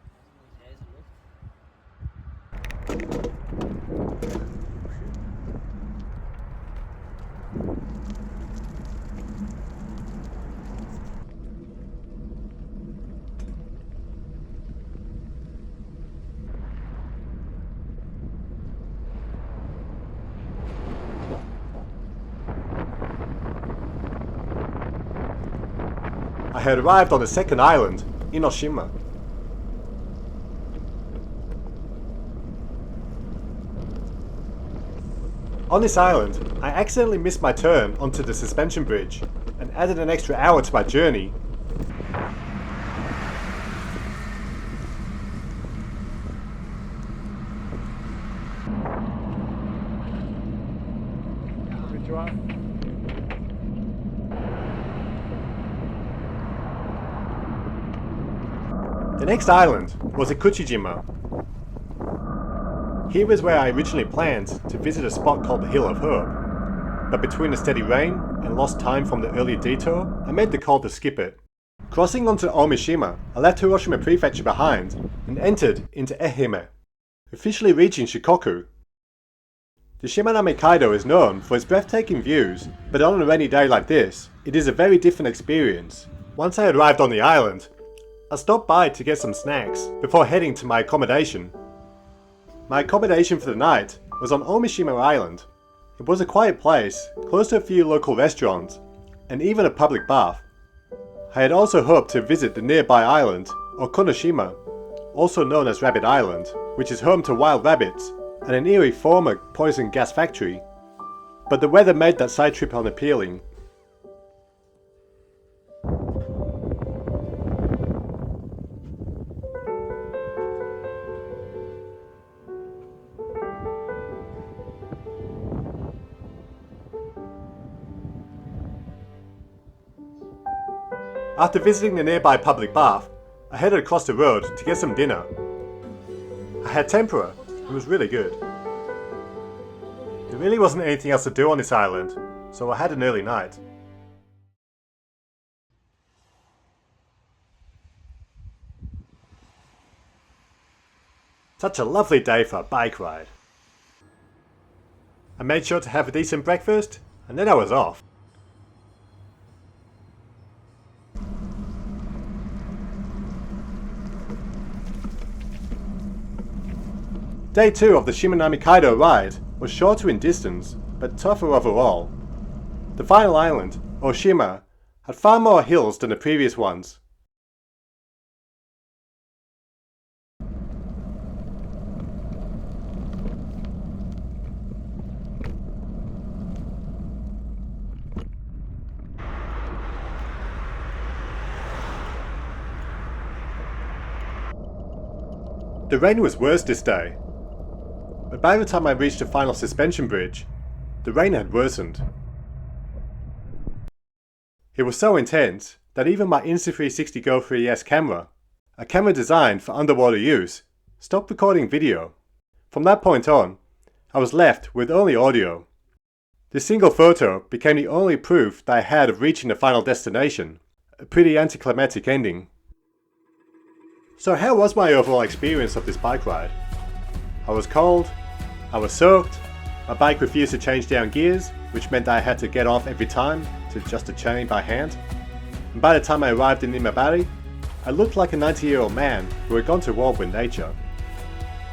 I had arrived on the second island, Hiroshima. On this island, I accidentally missed my turn onto the suspension bridge and added an extra hour to my journey. The next island was Ikuchijima. Here was where I originally planned to visit a spot called the Hill of Hope, but between the steady rain and lost time from the earlier detour, I made the call to skip it. Crossing onto Omishima, I left Hiroshima Prefecture behind and entered into Ehime, officially reaching Shikoku. The Shimanami Kaido is known for its breathtaking views, but on a rainy day like this, it is a very different experience. Once I arrived on the island, I stopped by to get some snacks before heading to my accommodation. My accommodation for the night was on Omishima Island. It was a quiet place, close to a few local restaurants, and even a public bath. I had also hoped to visit the nearby island, Okonoshima, also known as Rabbit Island, which is home to wild rabbits and an eerie former poison gas factory. But the weather made that side trip unappealing. After visiting the nearby public bath, I headed across the road to get some dinner. I had tempura. It was really good. There really wasn't anything else to do on this island, so I had an early night. Such a lovely day for a bike ride. I made sure to have a decent breakfast, and then I was off. Day 2 of the Shimanami Kaido ride was shorter in distance, but tougher overall. The final island, Oshima, had far more hills than the previous ones. The rain was worse this day, but by the time I reached the final suspension bridge, the rain had worsened. It was so intense that even my Insta360 Go 3S camera, a camera designed for underwater use, stopped recording video. From that point on, I was left with only audio. This single photo became the only proof that I had of reaching the final destination, a pretty anticlimactic ending. So how was my overall experience of this bike ride? I was cold, I was soaked, my bike refused to change down gears, which meant I had to get off every time to adjust the chain by hand. And by the time I arrived in Imabari, I looked like a 90-year-old man who had gone to war with nature.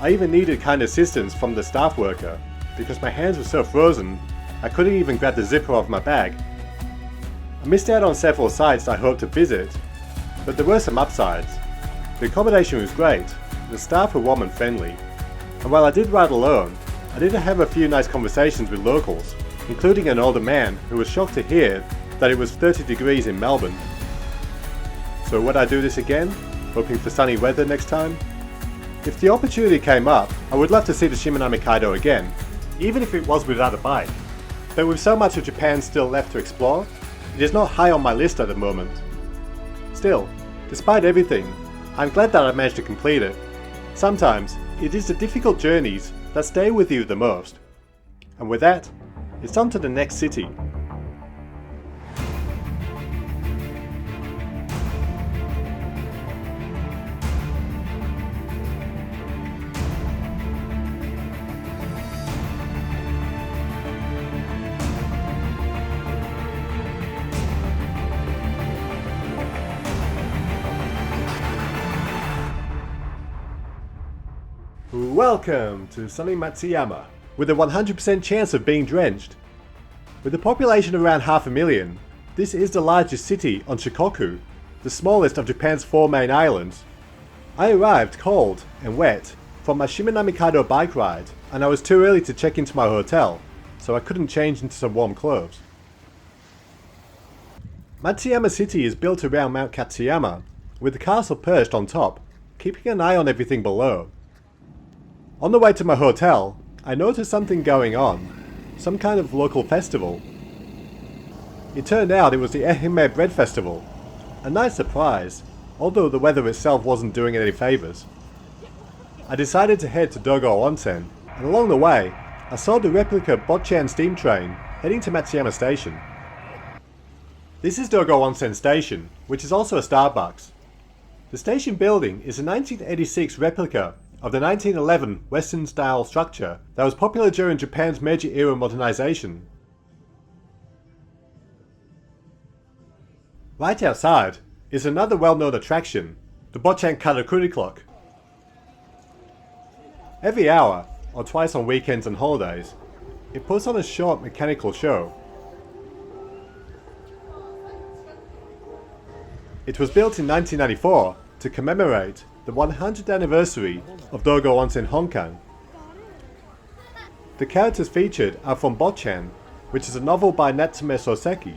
I even needed kind assistance from the staff worker, because my hands were so frozen I couldn't even grab the zipper of my bag. I missed out on several sites I hoped to visit, but there were some upsides. The accommodation was great, the staff were warm and friendly, and while I did ride alone, I did have a few nice conversations with locals, including an older man who was shocked to hear that it was 30 degrees in Melbourne. So would I do this again, hoping for sunny weather next time? If the opportunity came up, I would love to see the Shimanami Kaido again, even if it was without a bike. But with so much of Japan still left to explore, it is not high on my list at the moment. Still, despite everything, I'm glad that I managed to complete it. Sometimes, it is the difficult journeys that stay with you the most. And with that, it's on to the next city. Welcome to sunny Matsuyama, with a 100% chance of being drenched. With a population of around 500,000, this is the largest city on Shikoku, the smallest of Japan's 4 main islands. I arrived cold and wet from my Shimanami Kaido bike ride, and I was too early to check into my hotel, so I couldn't change into some warm clothes. Matsuyama City is built around Mount Katsuyama, with the castle perched on top, keeping an eye on everything below. On the way to my hotel, I noticed something going on, some kind of local festival. It turned out it was the Ehime Bread Festival, a nice surprise, although the weather itself wasn't doing it any favours. I decided to head to Dogo Onsen, and along the way, I saw the replica Bochan steam train heading to Matsuyama Station. This is Dogo Onsen Station, which is also a Starbucks. The station building is a 1986 replica of the 1911 Western-style structure that was popular during Japan's Meiji-era modernization. Right outside is another well-known attraction, the Bochan Karakuri clock. Every hour, or twice on weekends and holidays, it puts on a short mechanical show. It was built in 1994 to commemorate the 100th anniversary of Dogo Onsen Honkan. The characters featured are from Bochan, which is a novel by Natsume Soseki,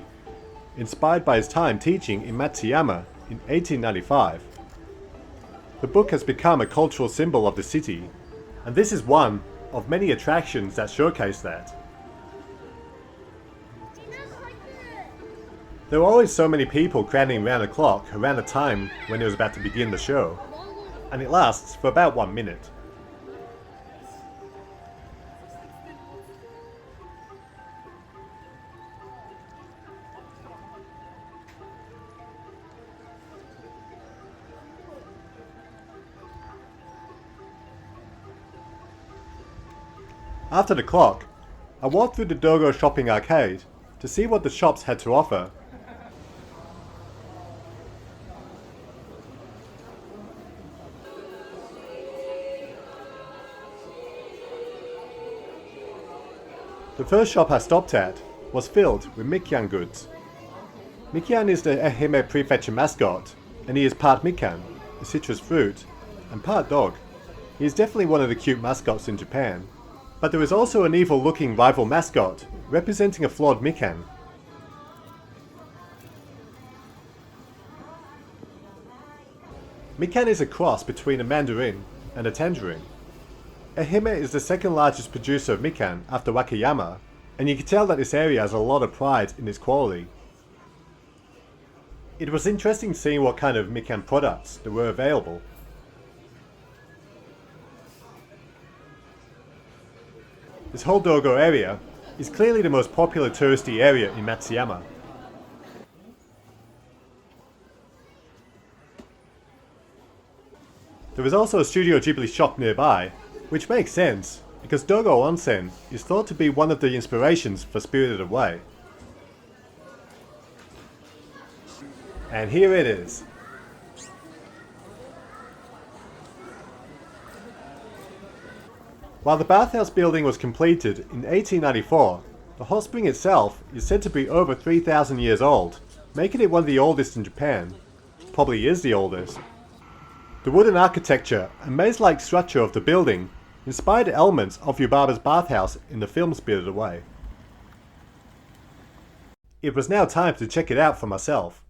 inspired by his time teaching in Matsuyama in 1895. The book has become a cultural symbol of the city, and this is one of many attractions that showcase that. There were always so many people crowding around the clock around the time when it was about to begin the show, and it lasts for about 1 minute. After the clock, I walked through the Dogo shopping arcade to see what the shops had to offer. The first shop I stopped at was filled with Mikan goods. Mikan is the Ehime prefecture mascot, and he is part Mikan, a citrus fruit, and part dog. He is definitely one of the cute mascots in Japan. But there is also an evil-looking rival mascot, representing a flawed Mikan. Mikan is a cross between a mandarin and a tangerine. Ehime is the second largest producer of Mikan after Okayama, and you can tell that this area has a lot of pride in its quality. It was interesting seeing what kind of Mikan products there were available. This whole Dogo area is clearly the most popular touristy area in Matsuyama. There is also a Studio Ghibli shop nearby, which makes sense because Dogo Onsen is thought to be one of the inspirations for Spirited Away. And here it is. While the bathhouse building was completed in 1894, the hot spring itself is said to be over 3,000 years old, making it one of the oldest in Japan. Probably is the oldest. The wooden architecture and maze-like structure of the building inspired elements of Yubaba's bathhouse in the film Spirited Away. It was now time to check it out for myself.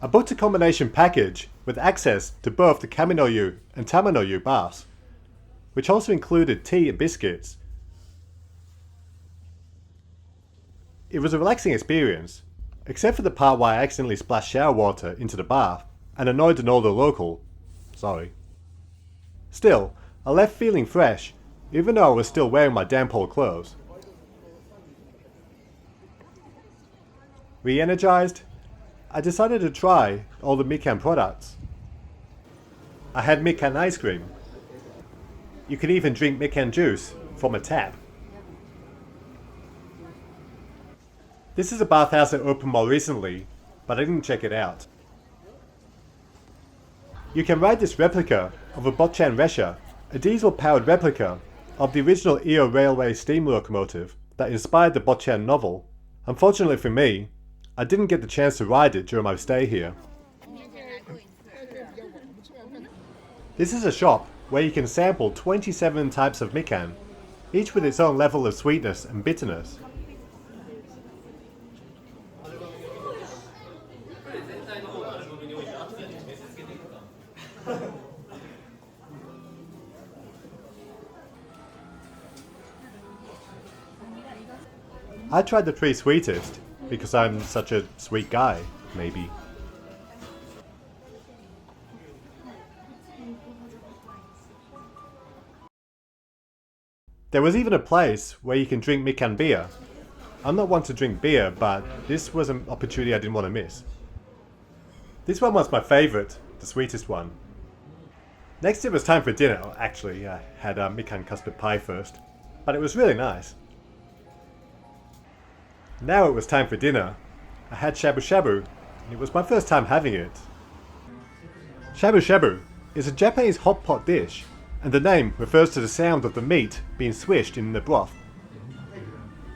I booked a combination package with access to both the Kaminoyu and Tamanoyu baths, which also included tea and biscuits. It was a relaxing experience, except for the part where I accidentally splashed shower water into the bath and annoyed an older local. Sorry. Still, I left feeling fresh, even though I was still wearing my damp old clothes. Re-energized, I decided to try all the Mikan products. I had Mikan ice cream. You can even drink Mikan juice from a tap. This is a bathhouse that opened more recently, but I didn't check it out. You can ride this replica of a Bochan Resha, a diesel-powered replica of the original Iyo Railway steam locomotive that inspired the Bochan novel. Unfortunately for me, I didn't get the chance to ride it during my stay here. This is a shop where you can sample 27 types of Mikan, each with its own level of sweetness and bitterness. I tried the 3 sweetest, because I'm such a sweet guy, maybe. There was even a place where you can drink Mikan beer. I'm not one to drink beer, but this was an opportunity I didn't want to miss. This one was my favourite, the sweetest one. Next it was time for dinner. Actually, I had Mikan custard pie first, but it was really nice. Now it was time for dinner. I had shabu shabu, and it was my first time having it. Shabu shabu is a Japanese hot pot dish, and the name refers to the sound of the meat being swished in the broth.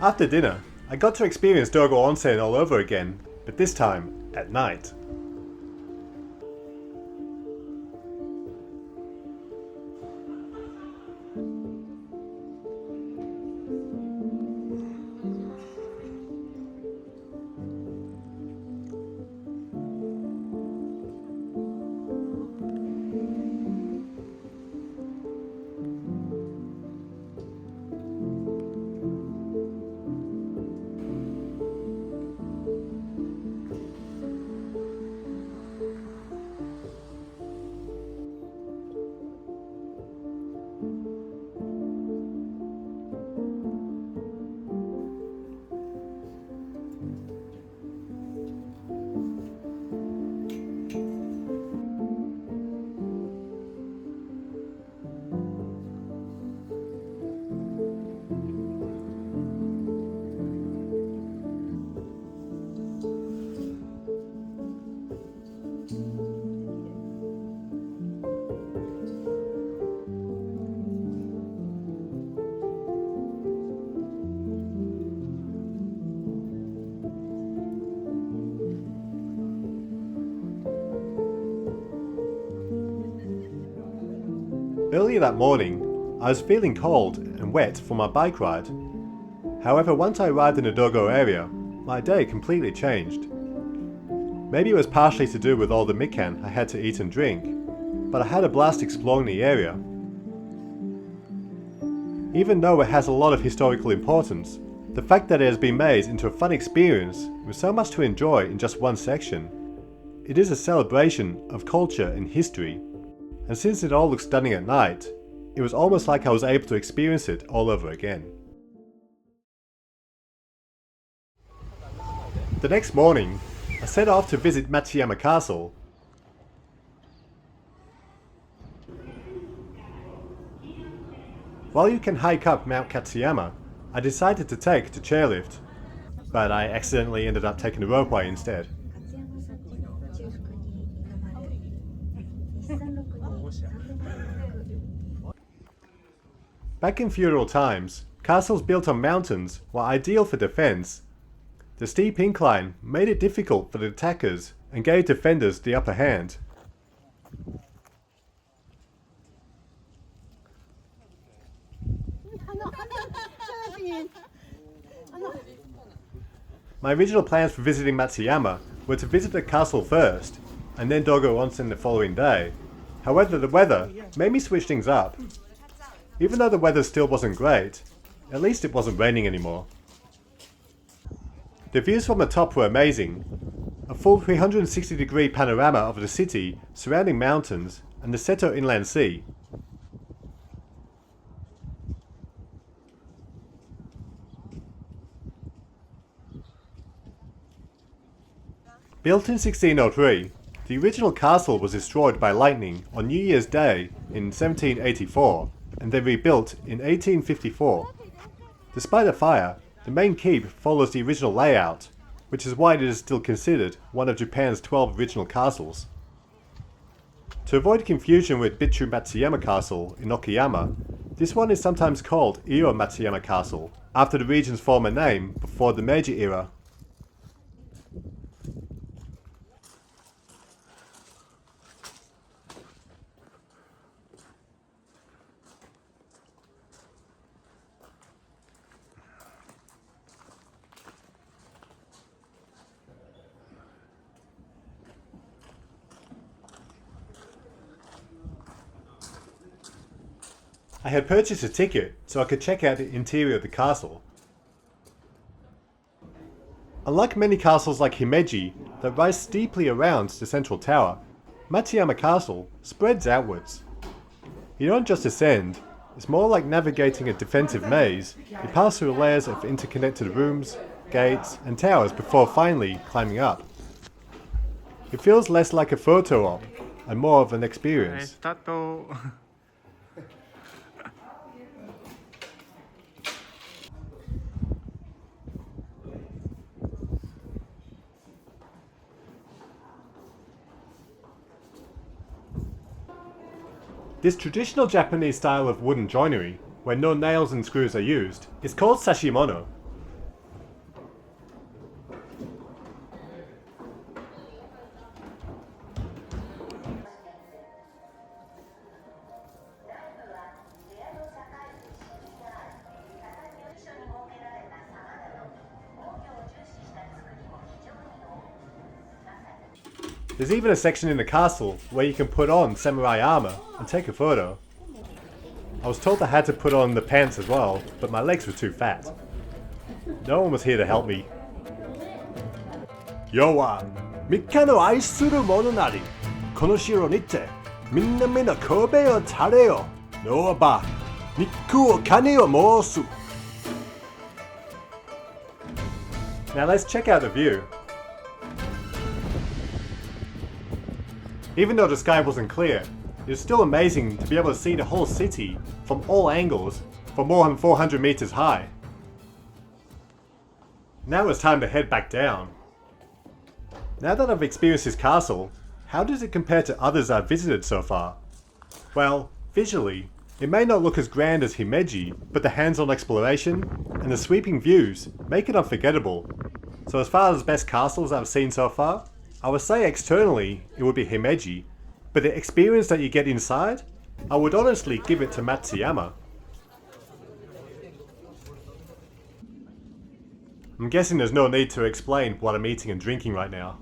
After dinner, I got to experience Dogo Onsen all over again, but this time at night. Earlier that morning, I was feeling cold and wet from my bike ride. However, once I arrived in the Dogo area, my day completely changed. Maybe it was partially to do with all the mikan I had to eat and drink, but I had a blast exploring the area. Even though it has a lot of historical importance, the fact that it has been made into a fun experience with so much to enjoy in just one section. It is a celebration of culture and history, and since it all looks stunning at night, it was almost like I was able to experience it all over again. The next morning, I set off to visit Matsuyama Castle. While you can hike up Mount Katsuyama, I decided to take the chairlift, but I accidentally ended up taking the ropeway instead. Back in feudal times, castles built on mountains were ideal for defense. The steep incline made it difficult for the attackers and gave defenders the upper hand. My original plans for visiting Matsuyama were to visit the castle first, and then Dogo Onsen the following day. However, the weather made me switch things up. Even though the weather still wasn't great, at least it wasn't raining anymore. The views from the top were amazing. A full 360-degree panorama of the city, surrounding mountains, and the Seto Inland Sea. Built in 1603, the original castle was destroyed by lightning on New Year's Day in 1784, and then rebuilt in 1854. Despite the fire, the main keep follows the original layout, which is why it is still considered one of Japan's 12 original castles. To avoid confusion with Bichu Matsuyama Castle in Okayama, this one is sometimes called Iyo Matsuyama Castle, after the region's former name before the Meiji era. I had purchased a ticket so I could check out the interior of the castle. Unlike many castles like Himeji that rise steeply around the central tower, Matsuyama Castle spreads outwards. You don't just ascend, it's more like navigating a defensive maze. You pass through layers of interconnected rooms, gates, and towers before finally climbing up. It feels less like a photo op and more of an experience. This traditional Japanese style of wooden joinery, where no nails and screws are used, is called sashimono. There's even a section in the castle where you can put on samurai armor and take a photo. I was told I had to put on the pants as well, but my legs were too fat. No one was here to help me. Yo wa Mikka no aisuru mono nari, kono shiro ni te minna me no kobe o tare yo, no ba niku o kane o moosu. Now let's check out the view. Even though the sky wasn't clear, it was still amazing to be able to see the whole city from all angles from more than 400 meters high. Now it's time to head back down. Now that I've experienced this castle, how does it compare to others I've visited so far? Well, visually, it may not look as grand as Himeji, but the hands-on exploration and the sweeping views make it unforgettable. So as far as best castles I've seen so far, I would say externally it would be Himeji, but the experience that you get inside I would honestly give it to Matsuyama. I'm guessing there's no need to explain what I'm eating and drinking right now.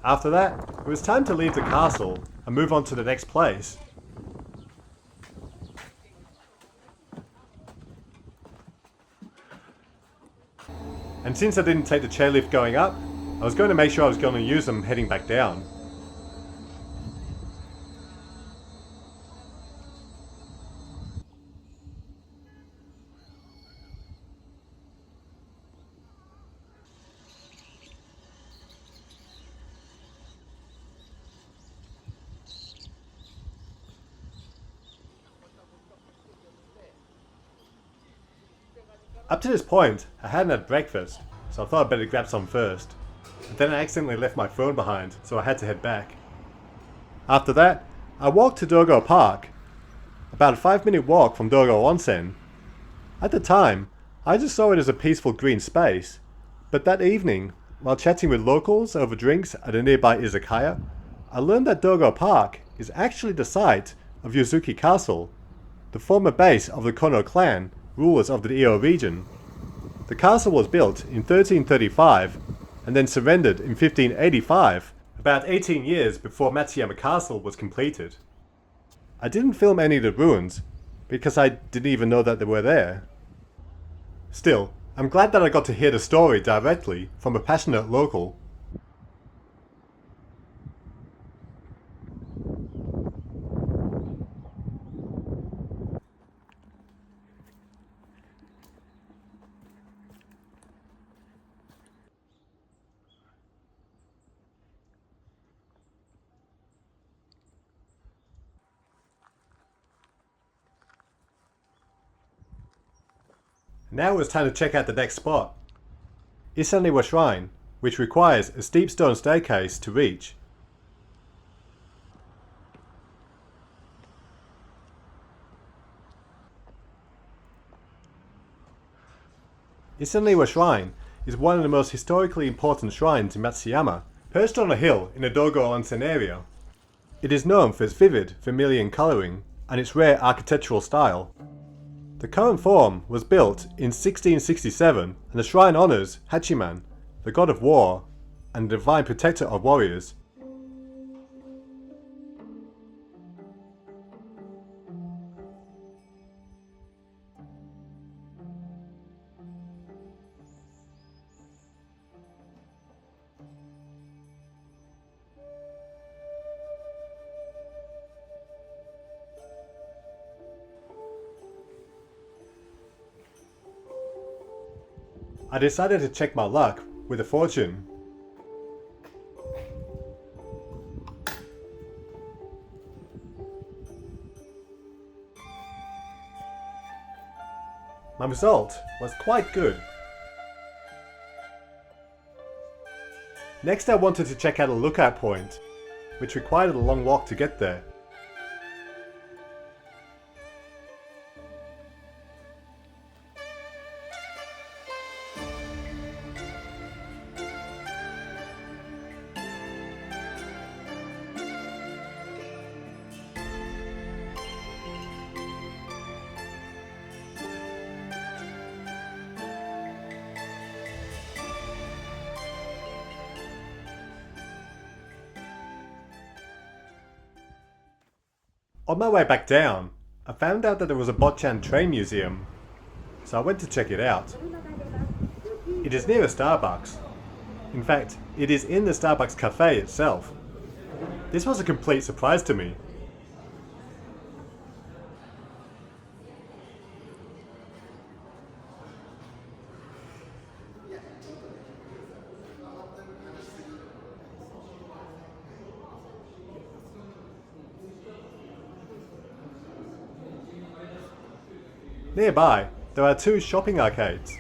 After that, it was time to leave the castle and move on to the next place. And since I didn't take the chairlift going up, I was going to make sure I was going to use them heading back down. Up to this point, I hadn't had breakfast, so I thought I'd better grab some first. But then I accidentally left my phone behind, so I had to head back. After that, I walked to Dogo Park, about a 5-minute walk from Dogo Onsen. At the time, I just saw it as a peaceful green space, but that evening, while chatting with locals over drinks at a nearby izakaya, I learned that Dogo Park is actually the site of Yozuki Castle, the former base of the Kono clan, rulers of the Iyo region. The castle was built in 1335 and then surrendered in 1585, about 18 years before Matsuyama Castle was completed. I didn't film any of the ruins because I didn't even know that they were there. Still, I'm glad that I got to hear the story directly from a passionate local. Now it was time to check out the next spot, Isaniwa Shrine, which requires a steep stone staircase to reach. Isaniwa Shrine is one of the most historically important shrines in Matsuyama, perched on a hill in the Dogo Onsen area. It is known for its vivid vermilion colouring and its rare architectural style. The current form was built in 1667 and the shrine honours Hachiman, the god of war and the divine protector of warriors. I decided to check my luck with a fortune. My result was quite good. Next I wanted to check out a lookout point, which required a long walk to get there. On my way back down, I found out that there was a Botchan train museum, so I went to check it out. It is near a Starbucks. In fact, it is in the Starbucks cafe itself. This was a complete surprise to me. Nearby, there are 2 shopping arcades.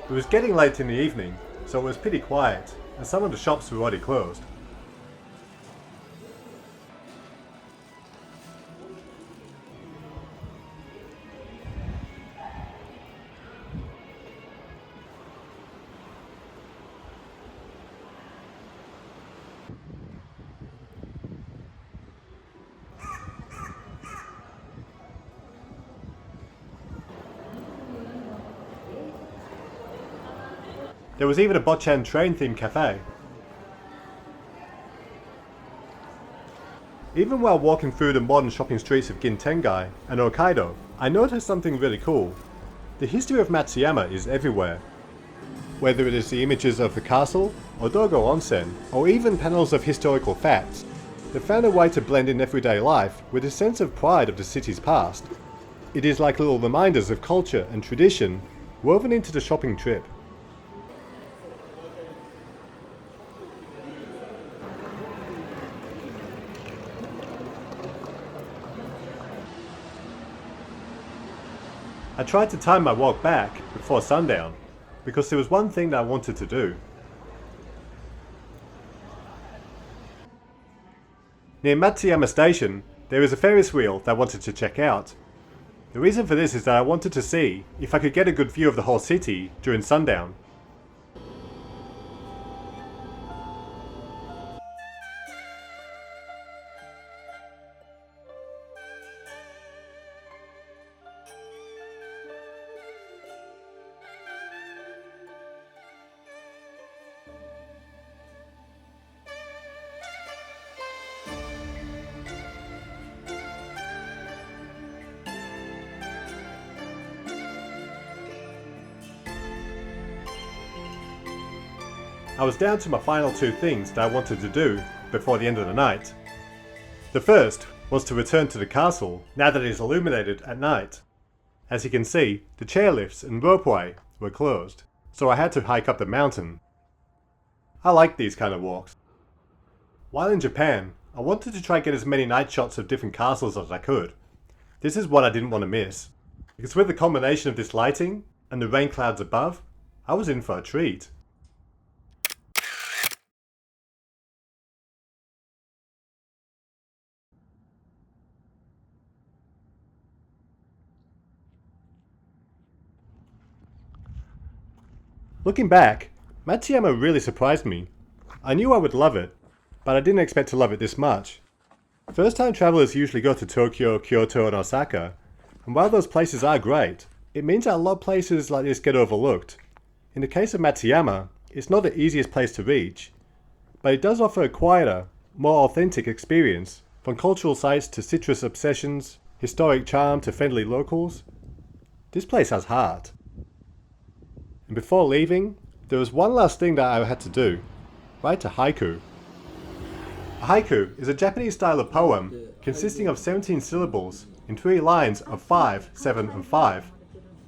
It was getting late in the evening, so it was pretty quiet, and some of the shops were already closed. There was even a Bochan train themed cafe. Even while walking through the modern shopping streets of Gintengai and Hokkaido, I noticed something really cool. The history of Matsuyama is everywhere. Whether it is the images of the castle, or Dogo Onsen, or even panels of historical facts, they found a way to blend in everyday life with a sense of pride of the city's past. It is like little reminders of culture and tradition woven into the shopping trip. I tried to time my walk back before sundown, because there was one thing that I wanted to do. Near Matsuyama Station, there is a Ferris wheel that I wanted to check out. The reason for this is that I wanted to see if I could get a good view of the whole city during sundown. I was down to my final two things that I wanted to do before the end of the night. The first was to return to the castle now that it is illuminated at night. As you can see, the chairlifts and ropeway were closed, so I had to hike up the mountain. I like these kind of walks. While in Japan, I wanted to try get as many night shots of different castles as I could. This is what I didn't want to miss, because with the combination of this lighting and the rain clouds above, I was in for a treat. Looking back, Matsuyama really surprised me. I knew I would love it, but I didn't expect to love it this much. First-time travelers usually go to Tokyo, Kyoto and Osaka, and while those places are great, it means that a lot of places like this get overlooked. In the case of Matsuyama, it's not the easiest place to reach, but it does offer a quieter, more authentic experience, from cultural sites to citrus obsessions, historic charm to friendly locals. This place has heart. And before leaving, there was one last thing that I had to do. Write a haiku. A haiku is a Japanese style of poem consisting of 17 syllables in 3 lines of 5, 7 and 5.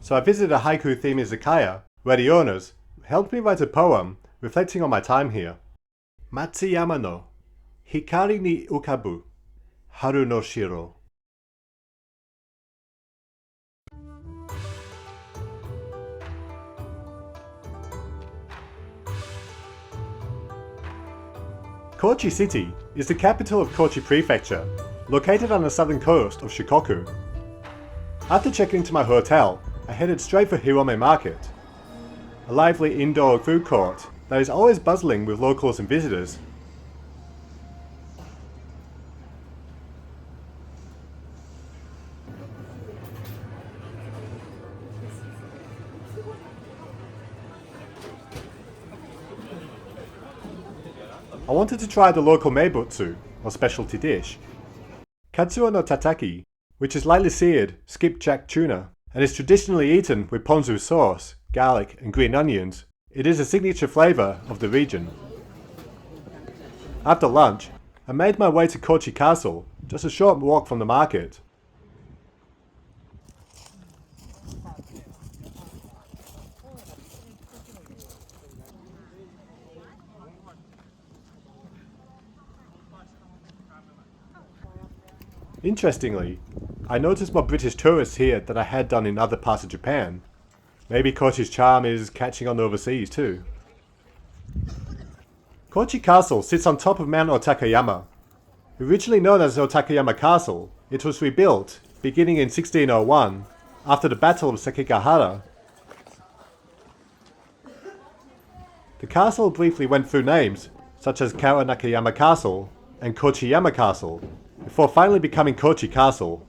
So I visited a haiku theme izakaya where the owners helped me write a poem reflecting on my time here. Matsuyama no hikari ni ukabu haru no shiro. Kochi City is the capital of Kochi Prefecture, located on the southern coast of Shikoku. After checking into my hotel, I headed straight for Hirome Market, a lively indoor food court that is always bustling with locals and visitors. I wanted to try the local meibutsu, or specialty dish, katsuo no tataki, which is lightly seared skipjack tuna, and is traditionally eaten with ponzu sauce, garlic and green onions. It is a signature flavour of the region. After lunch, I made my way to Kochi Castle, just a short walk from the market. Interestingly, I noticed more British tourists here than I had done in other parts of Japan. Maybe Kochi's charm is catching on overseas too. Kochi Castle sits on top of Mount Okayama. Originally known as Okayama Castle, it was rebuilt beginning in 1601 after the Battle of Sekigahara. The castle briefly went through names such as Karanakayama Castle and Kochiyama Castle, before finally becoming Kochi Castle.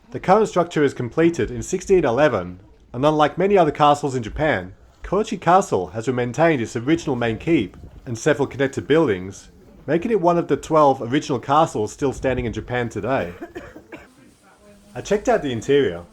The current structure is completed in 1611, and unlike many other castles in Japan, Kochi Castle has maintained its original main keep and several connected buildings, making it one of the 12 original castles still standing in Japan today. I checked out the interior.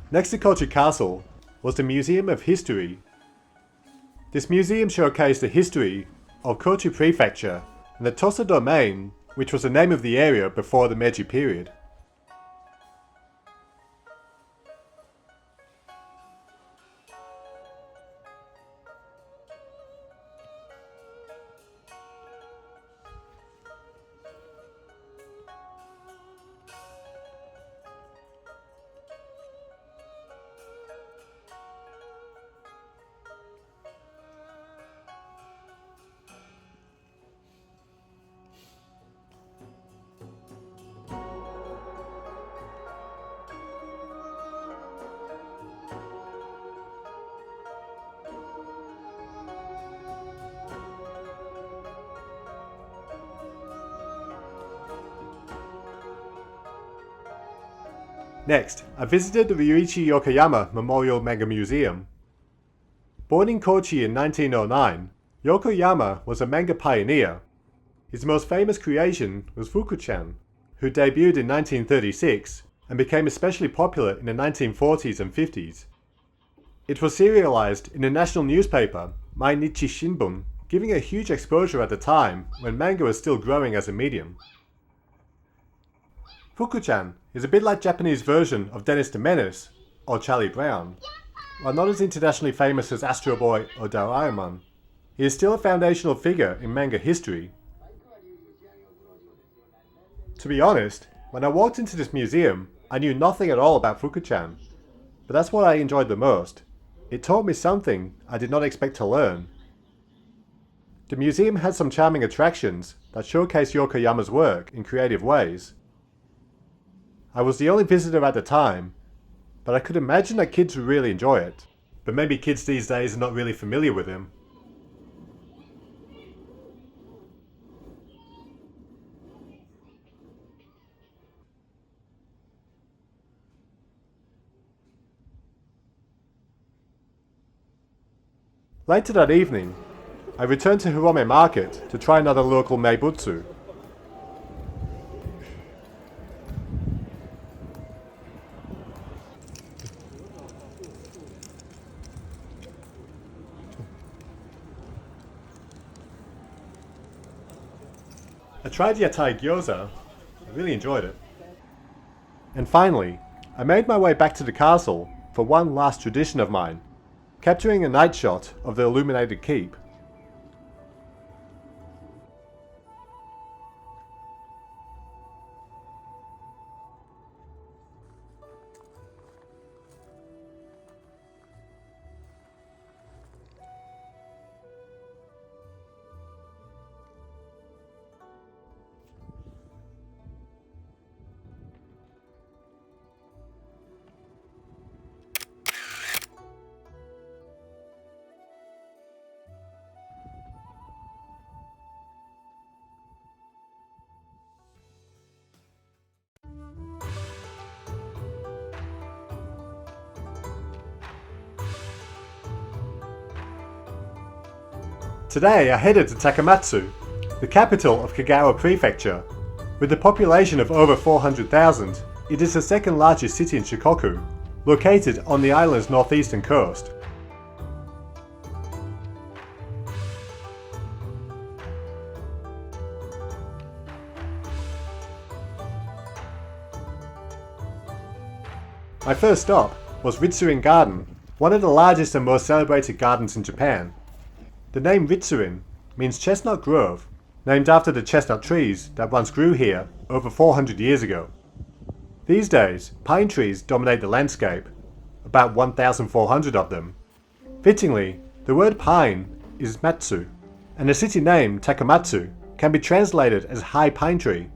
Next to Kochi Castle was the Museum of History. This museum showcased the history of Kochi Prefecture and the Tosa Domain, which was the name of the area before the Meiji period. Next, I visited the Ryuichi Okayama Memorial Manga Museum. Born in Kochi in 1909, Yokoyama was a manga pioneer. His most famous creation was Fuku-chan, who debuted in 1936 and became especially popular in the 1940s and 50s. It was serialized in the national newspaper, Mainichi Shimbun, giving a huge exposure at the time when manga was still growing as a medium. Fuku-chan is a bit like Japanese version of Dennis the Menace or Charlie Brown. While not as internationally famous as Astro Boy or Doraemon, he is still a foundational figure in manga history. To be honest, when I walked into this museum, I knew nothing at all about Fuku-chan, but that's what I enjoyed the most. It taught me something I did not expect to learn. The museum had some charming attractions that showcased Yokoyama's work in creative ways. I was the only visitor at the time, but I could imagine that kids would really enjoy it. But maybe kids these days are not really familiar with him. Later that evening, I returned to Hirome Market to try another local meibutsu. I tried yatai gyoza. I really enjoyed it. And finally, I made my way back to the castle for one last tradition of mine, capturing a night shot of the illuminated keep. Today I headed to Takamatsu, the capital of Kagawa Prefecture. With a population of over 400,000, it is the second largest city in Shikoku, located on the island's northeastern coast. My first stop was Ritsuin Garden, one of the largest and most celebrated gardens in Japan. The name Ritsuin means chestnut grove, named after the chestnut trees that once grew here over 400 years ago. These days, pine trees dominate the landscape, about 1,400 of them. Fittingly, the word pine is Matsue, and the city name Takamatsu can be translated as high pine tree.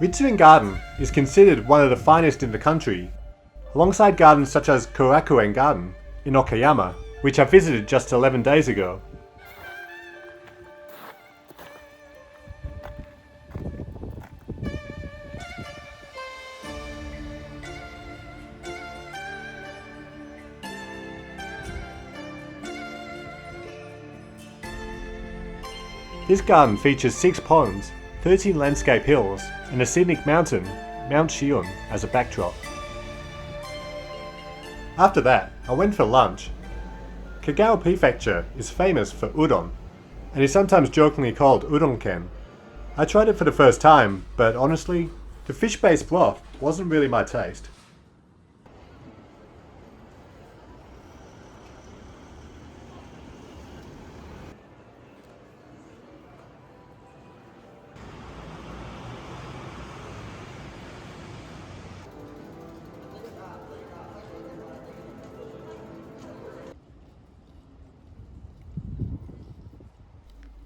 Ritsuin Garden is considered one of the finest in the country, alongside gardens such as Korakuen Garden in Okayama, which I visited just 11 days ago. This garden features 6 ponds, 13 landscape hills, and a scenic mountain, Mount Shion, as a backdrop. After that, I went for lunch. Kagawa Prefecture is famous for udon, and is sometimes jokingly called udon-ken. I tried it for the first time, but honestly, the fish-based broth wasn't really my taste.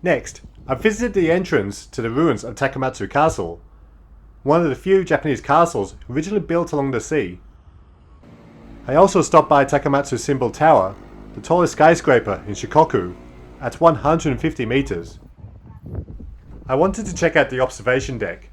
Next, I visited the entrance to the ruins of Takamatsu Castle, one of the few Japanese castles originally built along the sea. I also stopped by Takamatsu Symbol Tower, the tallest skyscraper in Shikoku, at 150 meters. I wanted to check out the observation deck.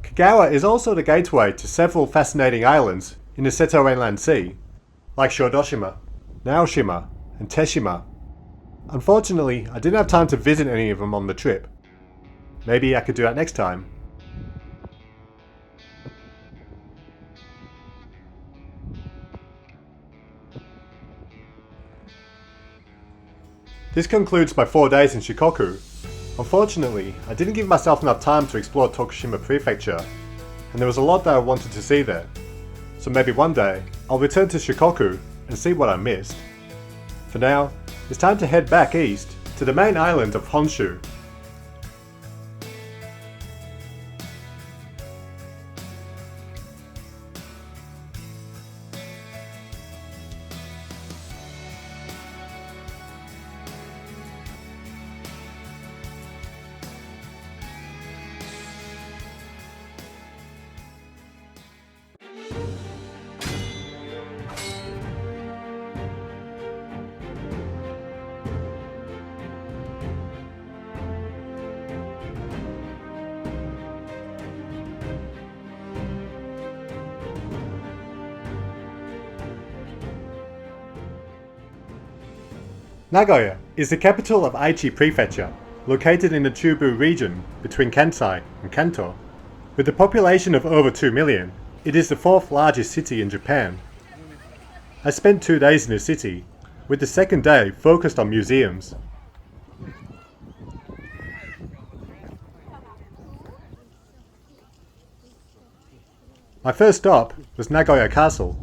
Kagawa is also the gateway to several fascinating islands in the Seto Inland Sea, like Shodoshima, Naoshima, and Teshima. Unfortunately, I didn't have time to visit any of them on the trip. Maybe I could do that next time. This concludes my 4 days in Shikoku. Unfortunately, I didn't give myself enough time to explore Tokushima Prefecture, and there was a lot that I wanted to see there. So maybe one day, I'll return to Shikoku and see what I missed. For now, it's time to head back east to the main island of Honshu. Nagoya is the capital of Aichi Prefecture, located in the Chubu region between Kansai and Kanto. With a population of over 2 million, It is the fourth largest city in Japan. I spent 2 days in the city, with the second day focused on museums. My first stop was Nagoya Castle.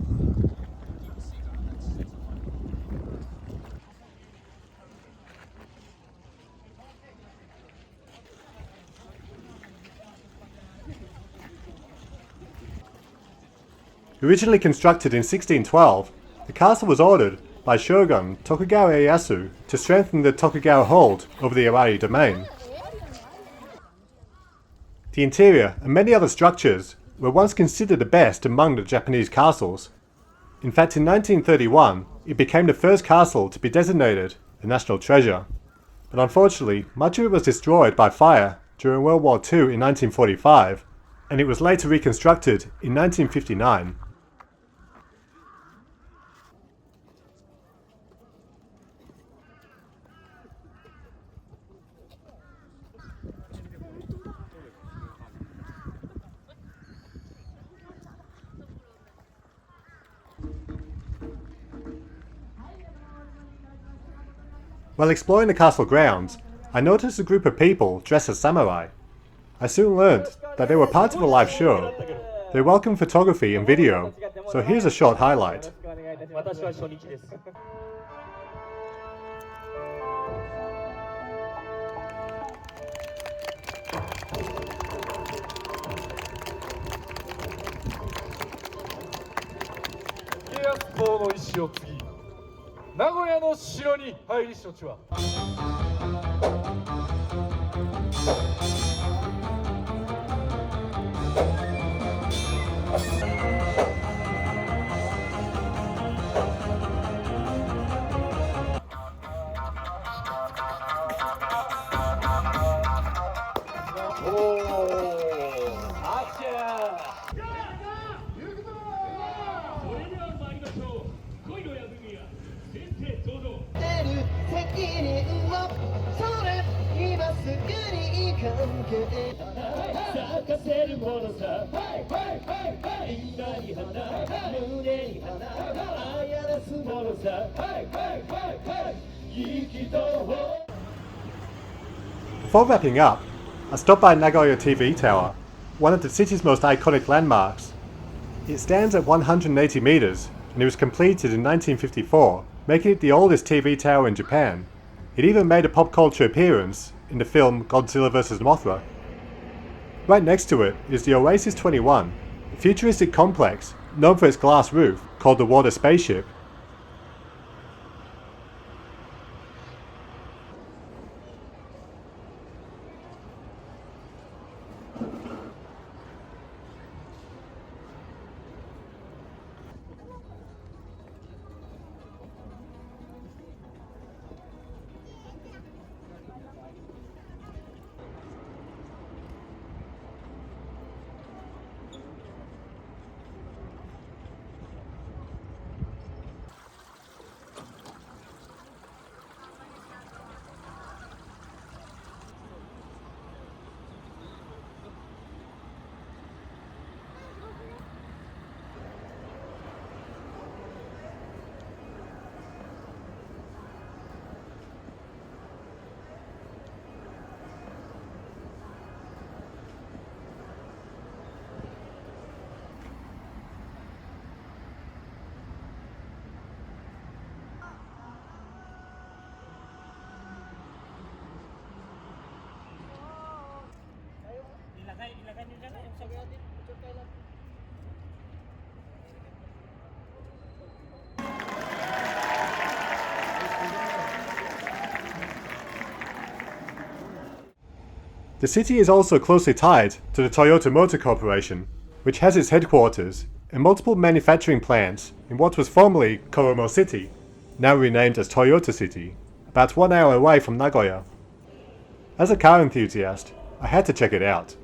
Originally constructed in 1612, the castle was ordered by Shogun Tokugawa Ieyasu to strengthen the Tokugawa hold over the Arai domain. The interior and many other structures were once considered the best among the Japanese castles. In fact, in 1931, it became the first castle to be designated a national treasure. But unfortunately, much of it was destroyed by fire during World War II in 1945, and it was later reconstructed in 1959. While exploring the castle grounds, I noticed a group of people dressed as samurai. I soon learned that they were part of a live show. They welcomed photography and video, so here's a short highlight. Nagoya no shiro ni hairi shochi wa. Before wrapping up, I stopped by Nagoya TV Tower, one of the city's most iconic landmarks. It stands at 180 meters and it was completed in 1954, making it the oldest TV tower in Japan. It even made a pop culture appearance in the film Godzilla vs. Mothra. Right next to it is the Oasis 21, a futuristic complex known for its glass roof called the Water Spaceship. The city is also closely tied to the Toyota Motor Corporation, which has its headquarters and multiple manufacturing plants in what was formerly Koromo City, now renamed as Toyota City, about 1 hour away from Nagoya. As a car enthusiast, I had to check it out.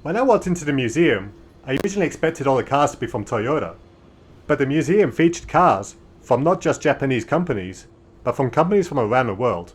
When I walked into the museum, I originally expected all the cars to be from Toyota, but the museum featured cars from not just Japanese companies, but from companies from around the world.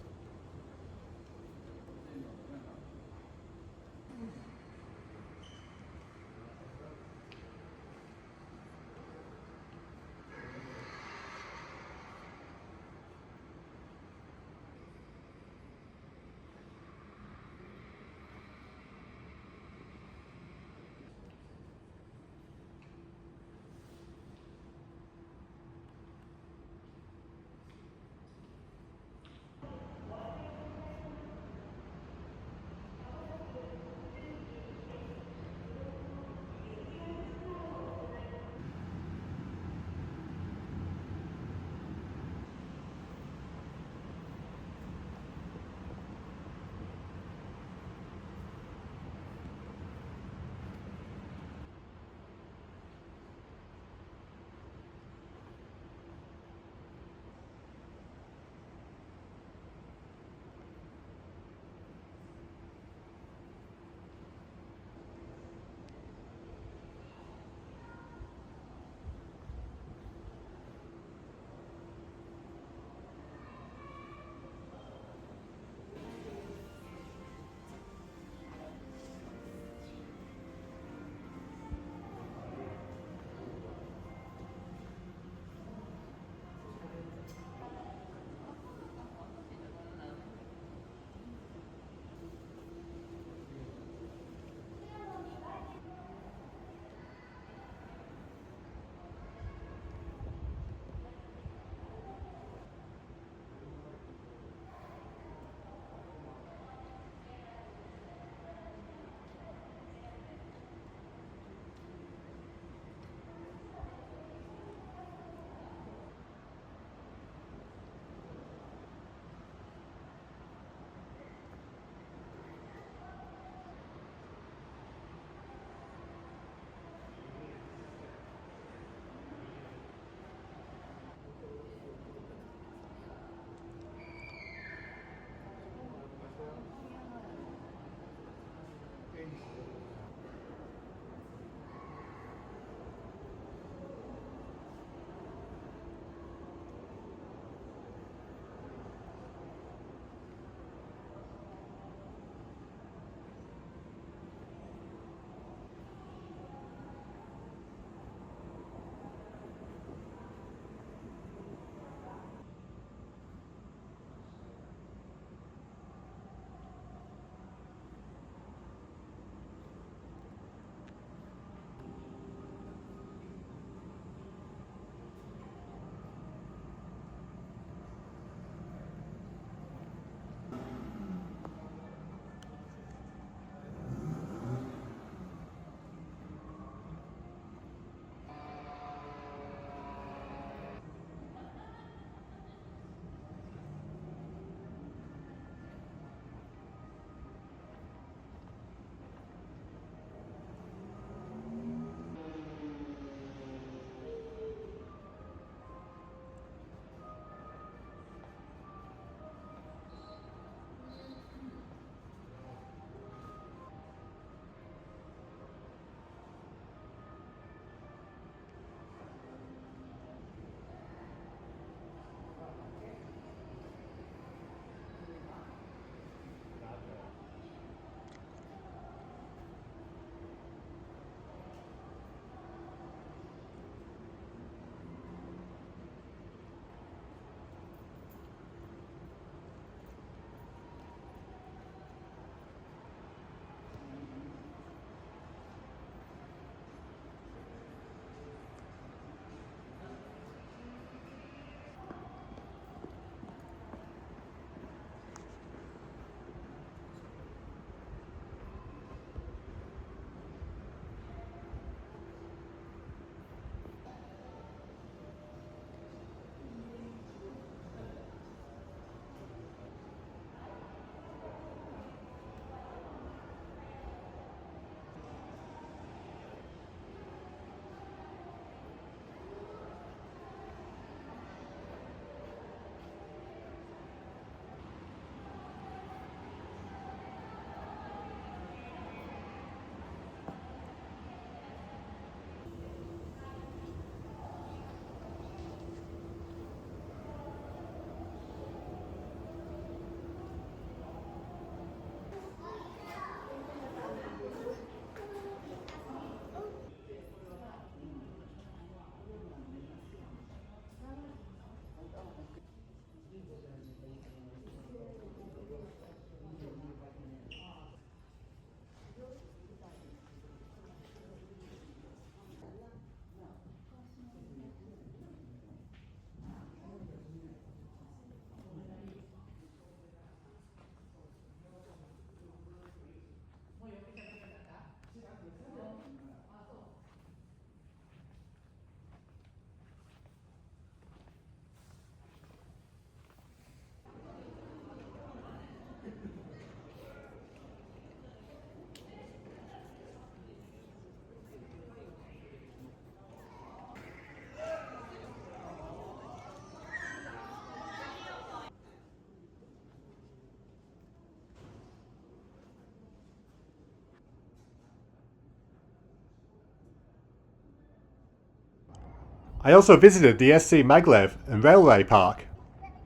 I also visited the SC Maglev and Railway Park,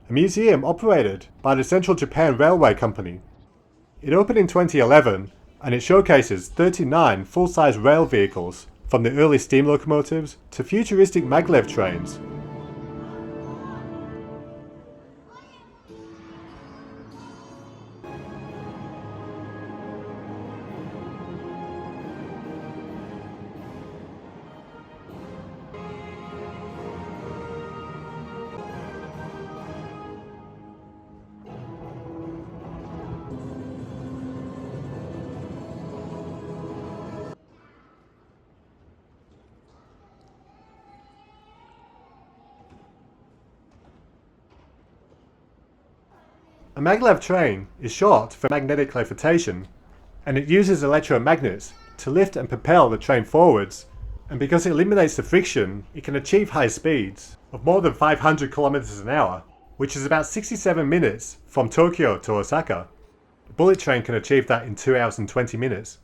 a museum operated by the Central Japan Railway Company. It opened in 2011 and it showcases 39 full-size rail vehicles, from the early steam locomotives to futuristic maglev trains. A maglev train is short for magnetic levitation, and it uses electromagnets to lift and propel the train forwards, and because it eliminates the friction, it can achieve high speeds of more than 500 kilometers an hour, which is about 67 minutes from Tokyo to Osaka. A bullet train can achieve that in 2 hours and 20 minutes.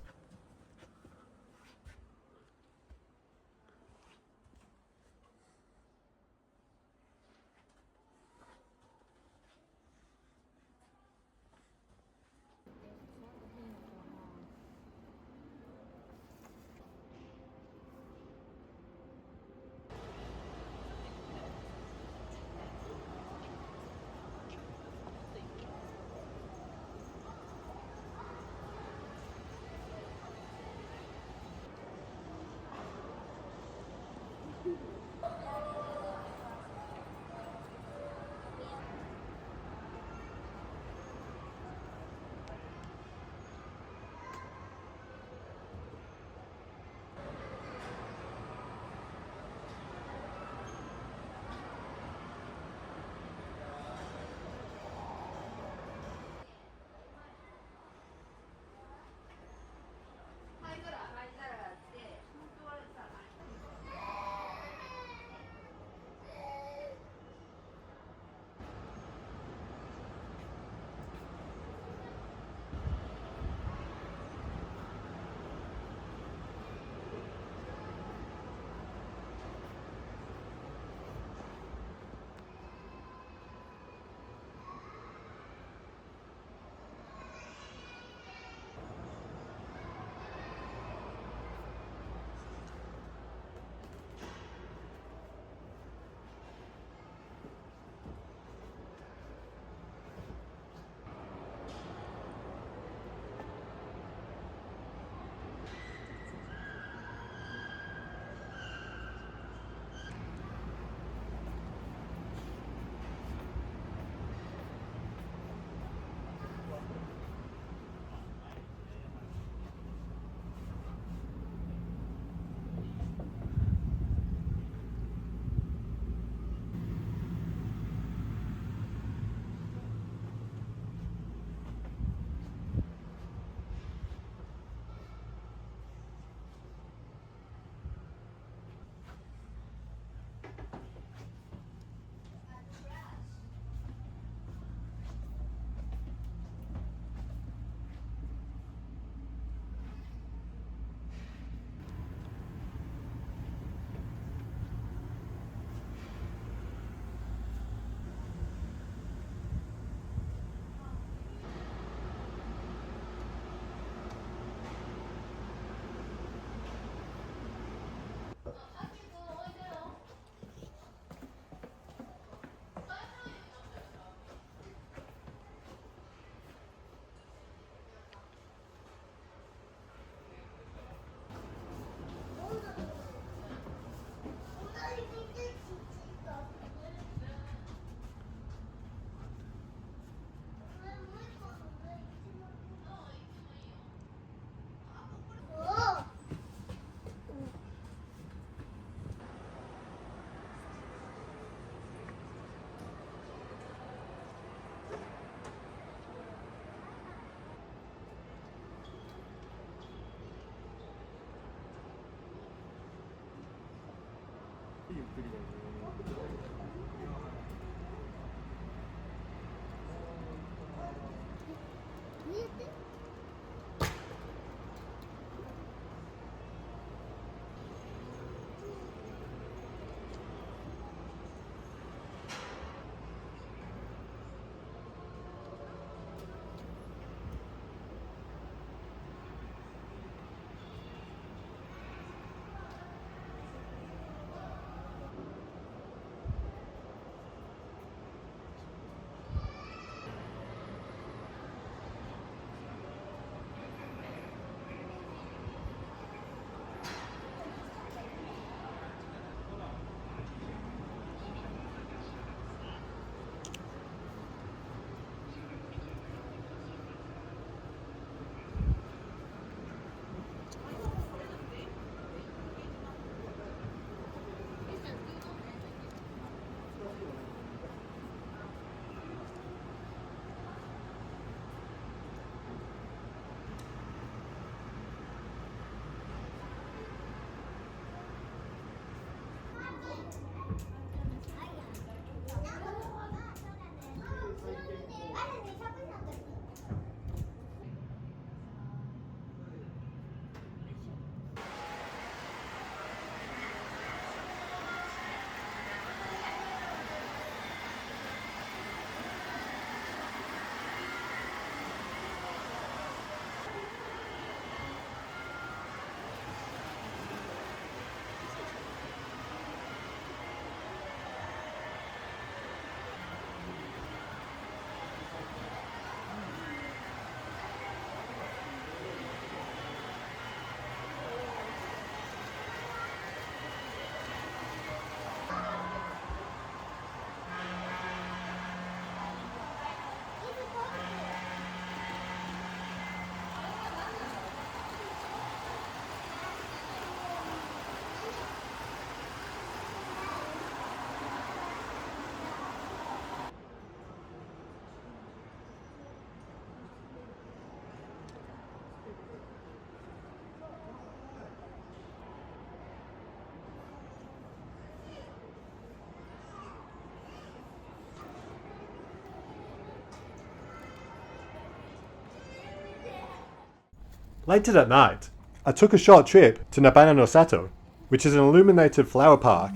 Later that night, I took a short trip to Nabana No Sato, which is an illuminated flower park.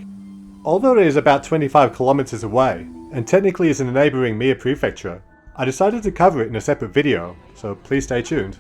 Although it is about 25 kilometers away, and technically is in the neighboring Mie prefecture, I decided to cover it in a separate video, so please stay tuned.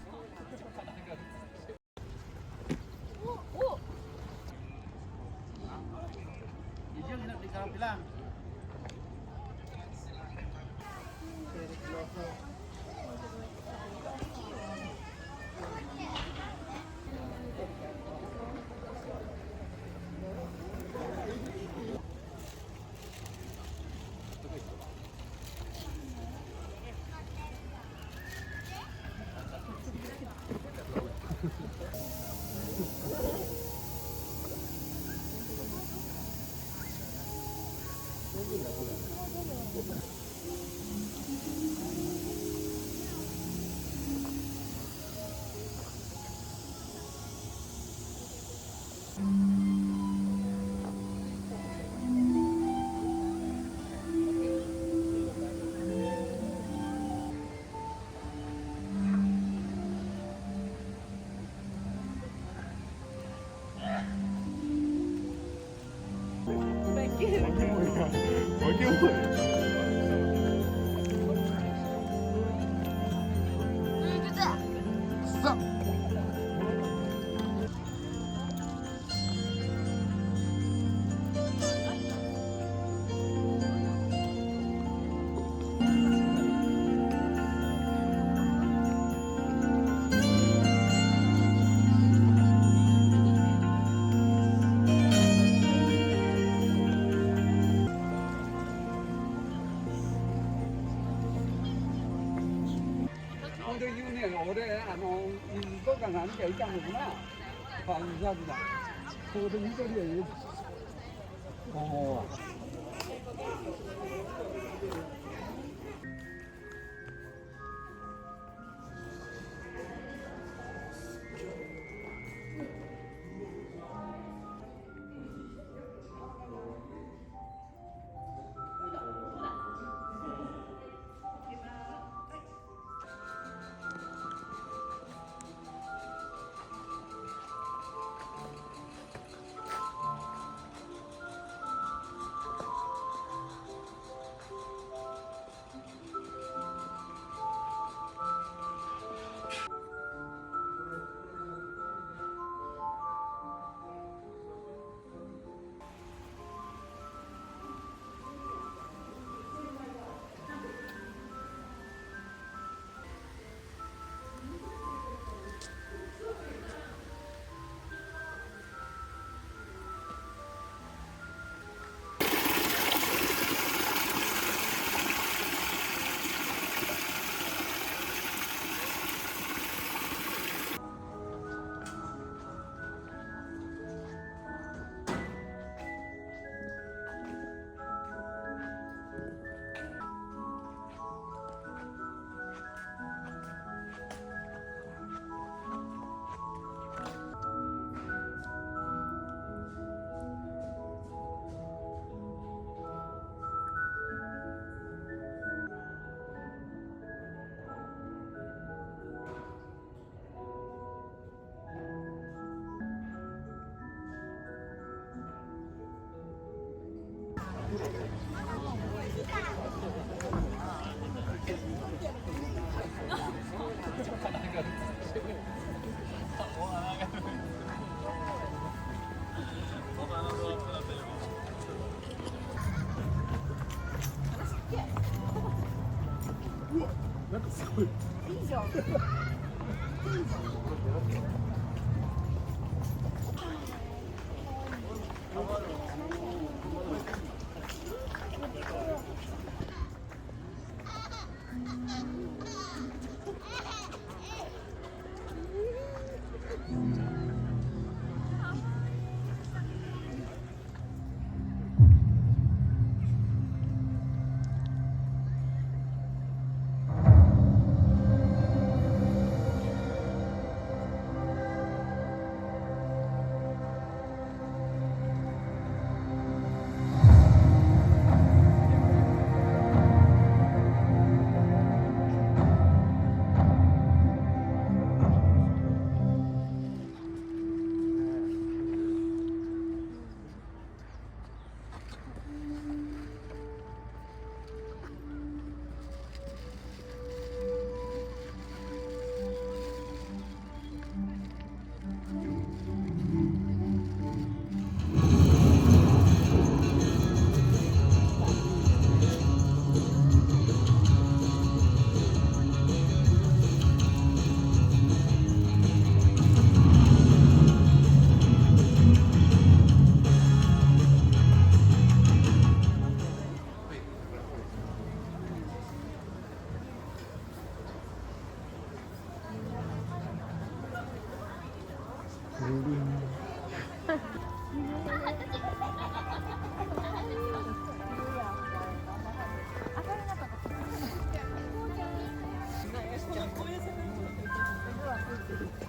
올해 인도가 나는 게 있잖구나. 반사구나. 그거는 이거리에.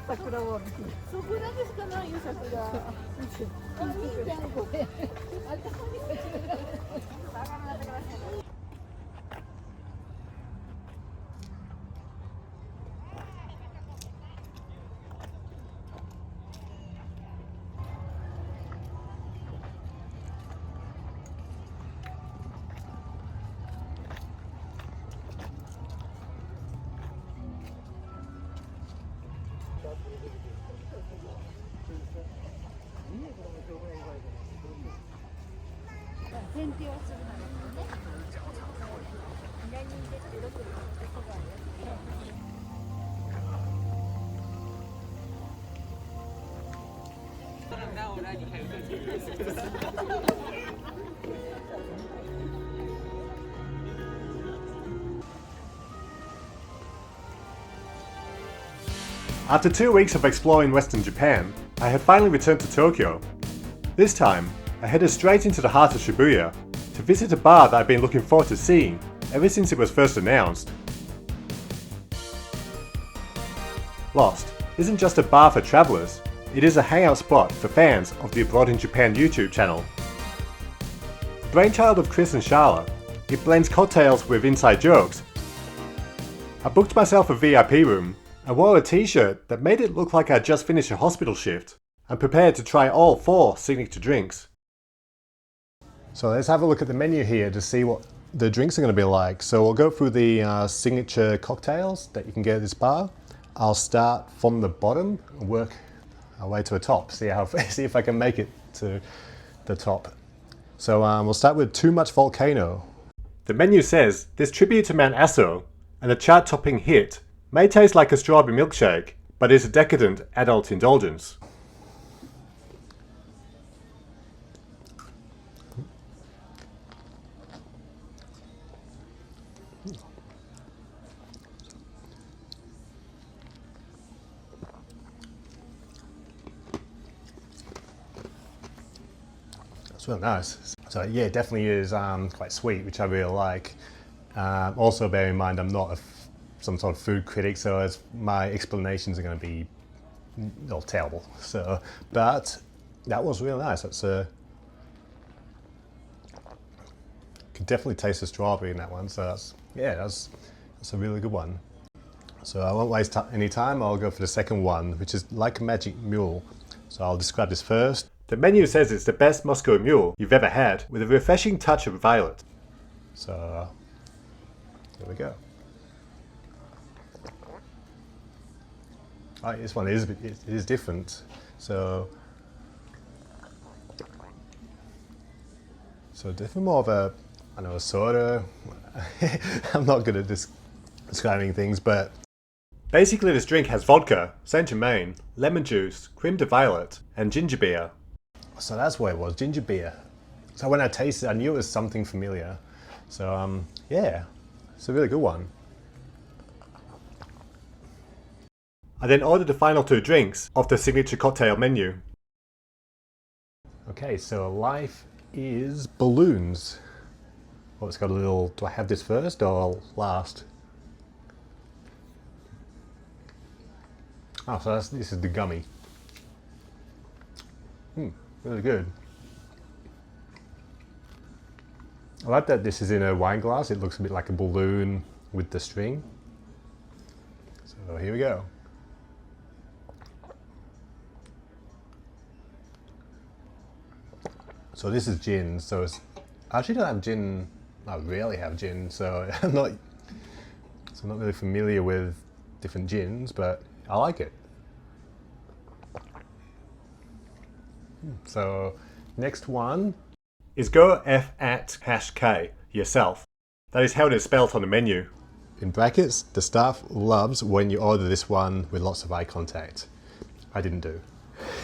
桜を見てそこだけしかないよ桜。あ、いいじゃんこれ。あたまにこちらが。剪定をするのですね。左に出てどこに持ってこないよ。After 2 weeks of exploring Western Japan, I had finally returned to Tokyo. This time, I headed straight into the heart of Shibuya to visit a bar that I've been looking forward to seeing ever since it was first announced. Lost isn't just a bar for travellers, it is a hangout spot for fans of the Abroad in Japan YouTube channel. The brainchild of Chris and Charla, it blends cocktails with inside jokes. I booked myself a VIP room and wore a t-shirt that made it look like I'd just finished a hospital shift and prepared to try all 4 signature drinks. So let's have a look at the menu here to see what the drinks are going to be like. So we'll go through the signature cocktails that you can get at this bar. I'll start from the bottom and work our way to the top, see if I can make it to the top. So we'll start with Too Much Volcano. The menu says this tribute to Mount Aso and a chart-topping hit may taste like a strawberry milkshake, but is a decadent adult indulgence. It's really nice. So yeah, it definitely is quite sweet, which I really like. Also bear in mind I'm not some sort of food critic, so my explanations are going to be terrible. So, but that was really nice. That's could definitely taste the strawberry in that one. So that's a really good one. So I won't waste any time. I'll go for the second one, which is Like a Magic Mule. So I'll describe this first. The menu says it's the best Moscow Mule you've ever had, with a refreshing touch of violet. So there we go. Oh, this one is different. So definitely more of a soda. I'm not good at describing things, but basically this drink has vodka, Saint Germain, lemon juice, creme de violet, and ginger beer. So that's what it was, ginger beer. So when I tasted it, I knew it was something familiar. So yeah, it's a really good one. I then ordered the final 2 drinks off the signature cocktail menu. Okay, so life is balloons. Oh, it's got a little, do I have this first or last? Oh, so this is the gummy. Really good. I like that this is in a wine glass. It looks a bit like a balloon with the string. So here we go. So this is gin. So I actually don't have gin. I rarely have gin, so I'm not really familiar with different gins, but I like it. So next one is go F at #K yourself. That is how it is spelled on the menu. In brackets, the staff loves when you order this one with lots of eye contact. I didn't do.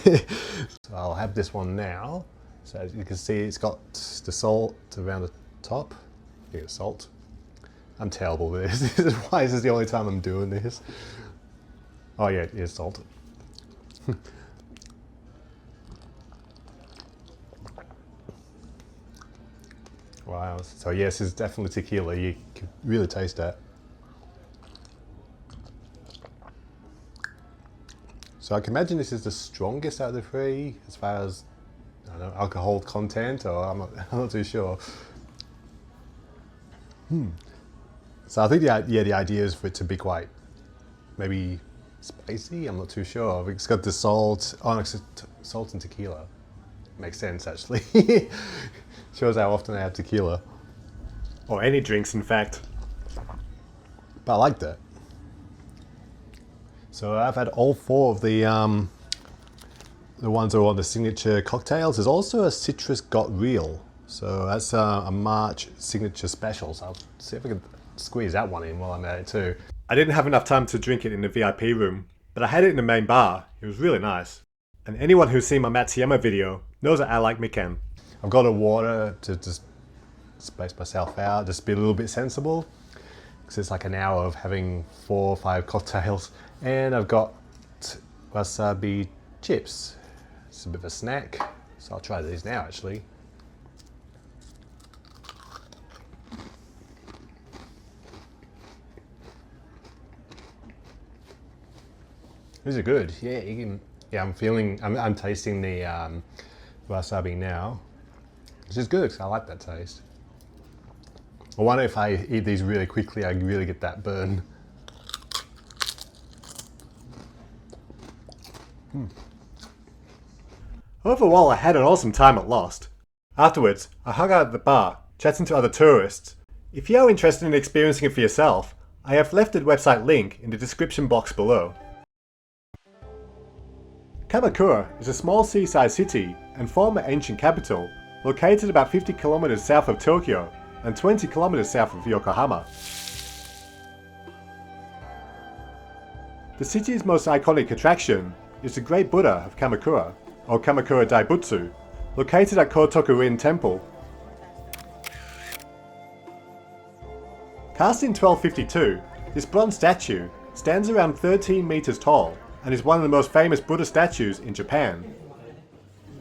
So I'll have this one now. So as you can see, it's got the salt around the top. I think it's salt. I'm terrible with this. Why is this the only time I'm doing this? Oh yeah, it is salt. Wow, so yes, it's definitely tequila. You can really taste that. So I can imagine this is the strongest out of the three as far as, I don't know, alcohol content, or I'm not too sure. So I think the idea is for it to be quite, maybe spicy, I'm not too sure. It's got the salt, it's salt and tequila. Makes sense actually. Shows how often I have tequila. Or any drinks in fact. But I like that. So I've had all four of the ones that are on the signature cocktails. There's also a citrus got real. So that's a March signature special. So I'll see if I can squeeze that one in while I'm at it too. I didn't have enough time to drink it in the VIP room, but I had it in the main bar. It was really nice. And anyone who's seen my Matsuyama video knows that I like Mikan. I've got a water to just space myself out, just be a little bit sensible. Because it's like an hour of having 4 or 5 cocktails. And I've got wasabi chips. It's a bit of a snack. So I'll try these now actually. These are good. Yeah, you can. Yeah, I'm tasting the wasabi now, which is good because I like that taste. I wonder if I eat these really quickly, I really get that burn. Overall, I had an awesome time at Lost. Afterwards, I hung out at the bar, chatting to other tourists. If you are interested in experiencing it for yourself, I have left the website link in the description box below. Kamakura is a small seaside city and former ancient capital, located about 50 kilometers south of Tokyo and 20 kilometers south of Yokohama. The city's most iconic attraction is the Great Buddha of Kamakura, or Kamakura Daibutsu, located at Kotoku-in Temple. Cast in 1252, this bronze statue stands around 13 meters tall and is one of the most famous Buddha statues in Japan.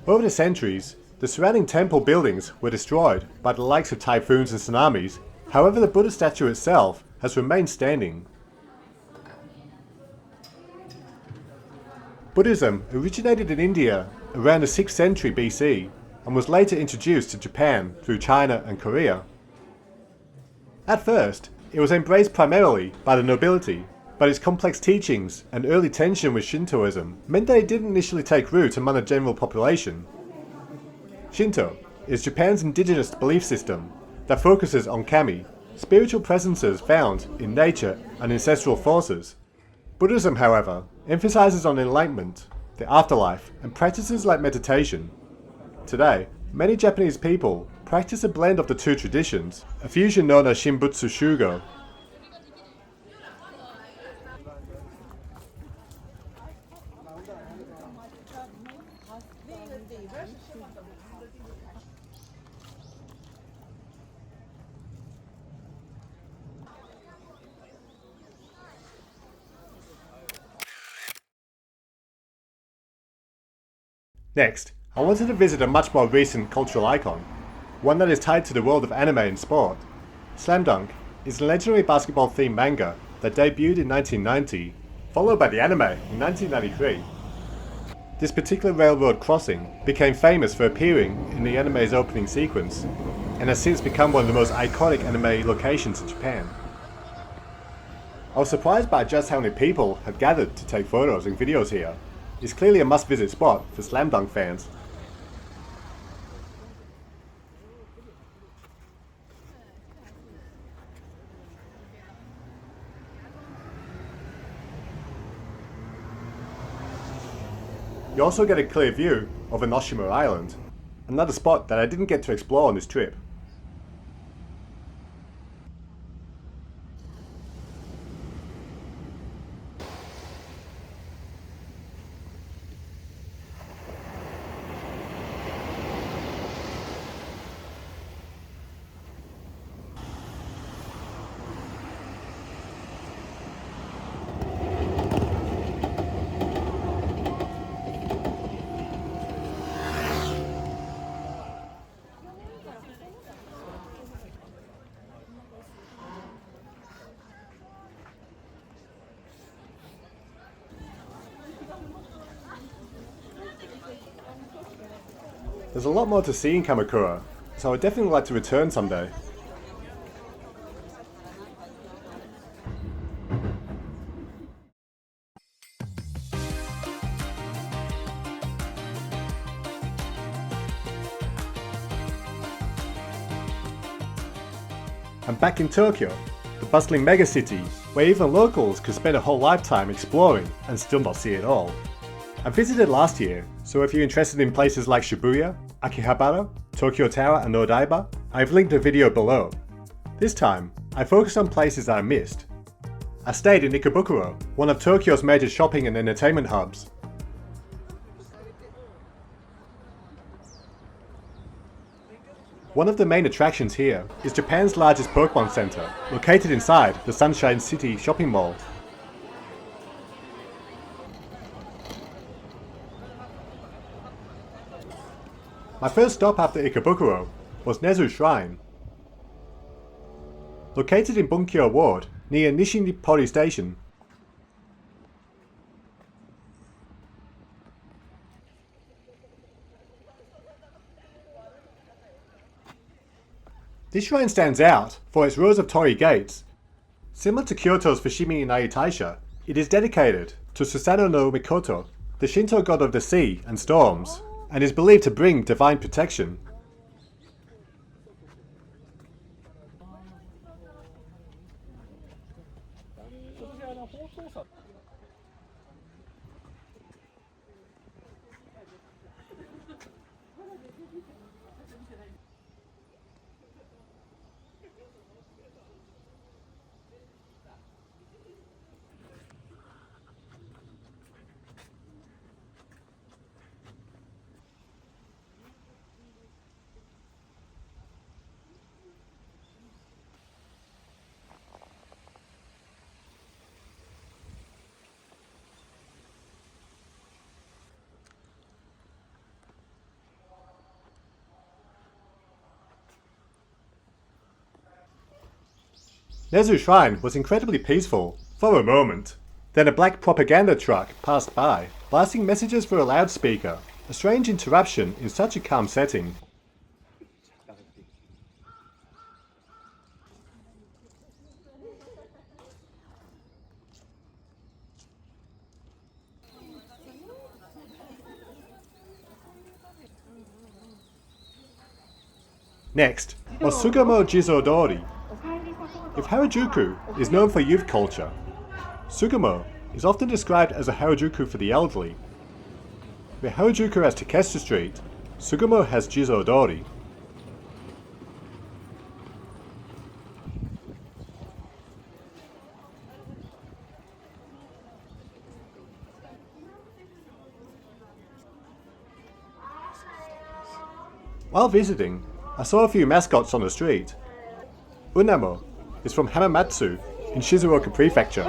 Over the centuries, the surrounding temple buildings were destroyed by the likes of typhoons and tsunamis. However, the Buddha statue itself has remained standing. Buddhism originated in India around the 6th century BC and was later introduced to Japan through China and Korea. At first, it was embraced primarily by the nobility, but its complex teachings and early tension with Shintoism meant that it didn't initially take root among the general population. Shinto is Japan's indigenous belief system that focuses on kami, spiritual presences found in nature and ancestral forces. Buddhism, however, emphasizes on enlightenment, the afterlife, and practices like meditation. Today, many Japanese people practice a blend of the two traditions, a fusion known as Shinbutsu Shugo. Next, I wanted to visit a much more recent cultural icon, one that is tied to the world of anime and sport. Slam Dunk is a legendary basketball-themed manga that debuted in 1990, followed by the anime in 1993. This particular railroad crossing became famous for appearing in the anime's opening sequence, and has since become one of the most iconic anime locations in Japan. I was surprised by just how many people have gathered to take photos and videos here. It's clearly a must-visit spot for Slam Dunk fans. You also get a clear view of Enoshima Island, another spot that I didn't get to explore on this trip. There's a lot more to see in Kamakura, so I would definitely like to return someday. I'm back in Tokyo, the bustling megacity, where even locals could spend a whole lifetime exploring and still not see it all. I visited last year, so if you're interested in places like Shibuya, Akihabara, Tokyo Tower and Odaiba, I've linked a video below. This time, I focused on places that I missed. I stayed in Ikebukuro, one of Tokyo's major shopping and entertainment hubs. One of the main attractions here is Japan's largest Pokemon Center, located inside the Sunshine City shopping mall. My first stop after Ikebukuro was Nezu Shrine. Located in Bunkyo Ward, near Nishinpori Station. This shrine stands out for its rows of torii gates. Similar to Kyoto's Fushimi Inai Taisha, it is dedicated to Susanoo no Mikoto, the Shinto god of the sea and storms, and is believed to bring divine protection. Nezu Shrine was incredibly peaceful, for a moment. Then a black propaganda truck passed by, blasting messages through a loudspeaker, a strange interruption in such a calm setting. Next was Sugamo Jizodori. If Harajuku is known for youth culture, Sugamo is often described as a Harajuku for the elderly. Where Harajuku has Takeshita Street, Sugamo has Jizodori. While visiting, I saw a few mascots on the street. Unamo is from Hamamatsu in Shizuoka Prefecture.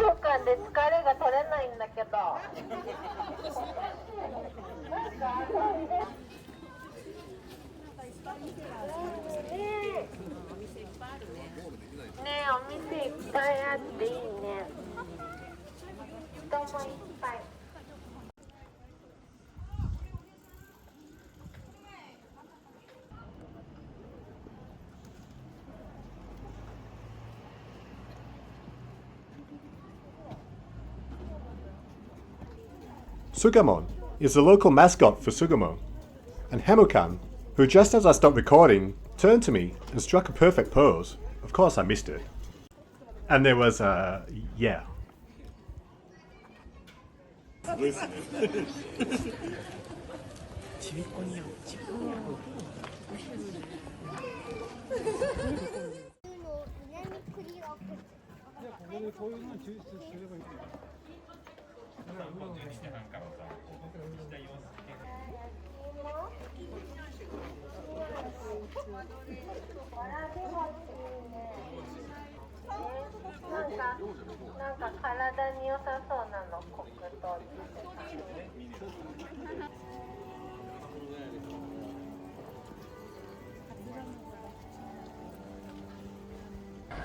Sugamon is the local mascot for Sugamo, and Hamukan, who just as I stopped recording, turned to me and struck a perfect pose. Of course I missed it. And there was yeah.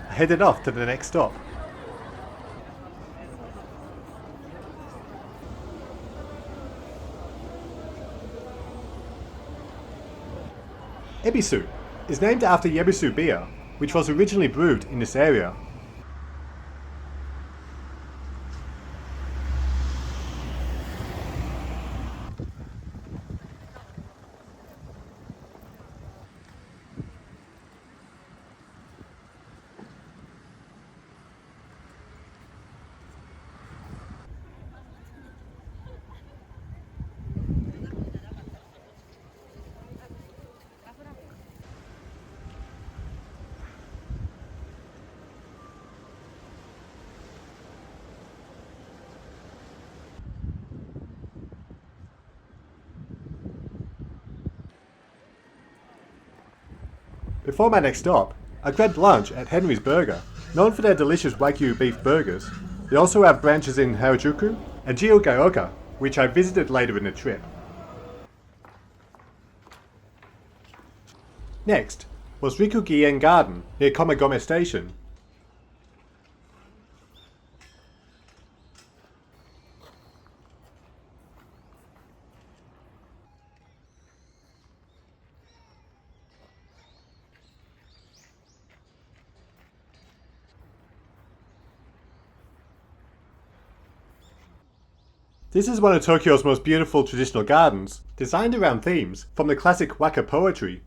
I headed off to the next stop. Ebisu is named after Yebisu beer, which was originally brewed in this area. Before my next stop, I grabbed lunch at Henry's Burger. Known for their delicious Wagyu beef burgers, they also have branches in Harajuku and Jiugaoka, which I visited later in the trip. Next was Rikugien Garden near Komagome Station. This is one of Tokyo's most beautiful traditional gardens, designed around themes from the classic waka poetry.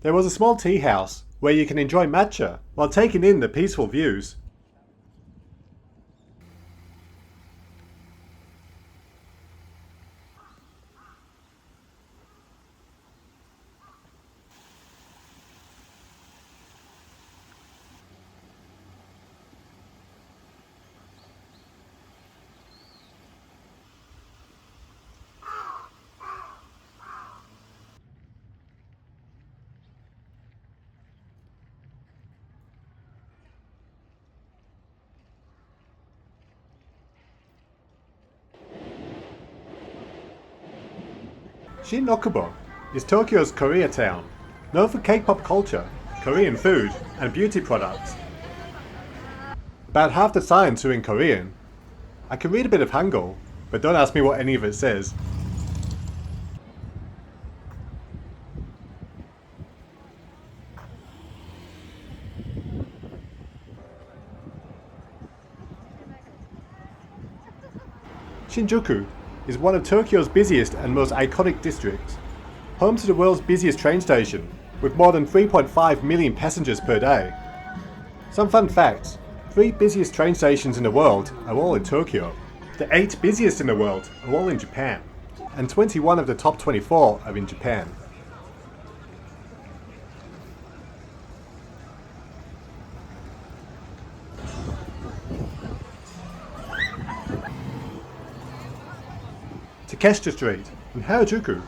There was a small tea house where you can enjoy matcha while taking in the peaceful views. Shin-Okubo is Tokyo's Koreatown, known for K-pop culture, Korean food, and beauty products. About half the signs are in Korean. I can read a bit of Hangul, but don't ask me what any of it says. Shinjuku is one of Tokyo's busiest and most iconic districts, home to the world's busiest train station, with more than 3.5 million passengers per day. Some fun facts: 3 busiest train stations in the world are all in Tokyo, the 8 busiest in the world are all in Japan, and 21 of the top 24 are in Japan. Takeshita Street in Harajuku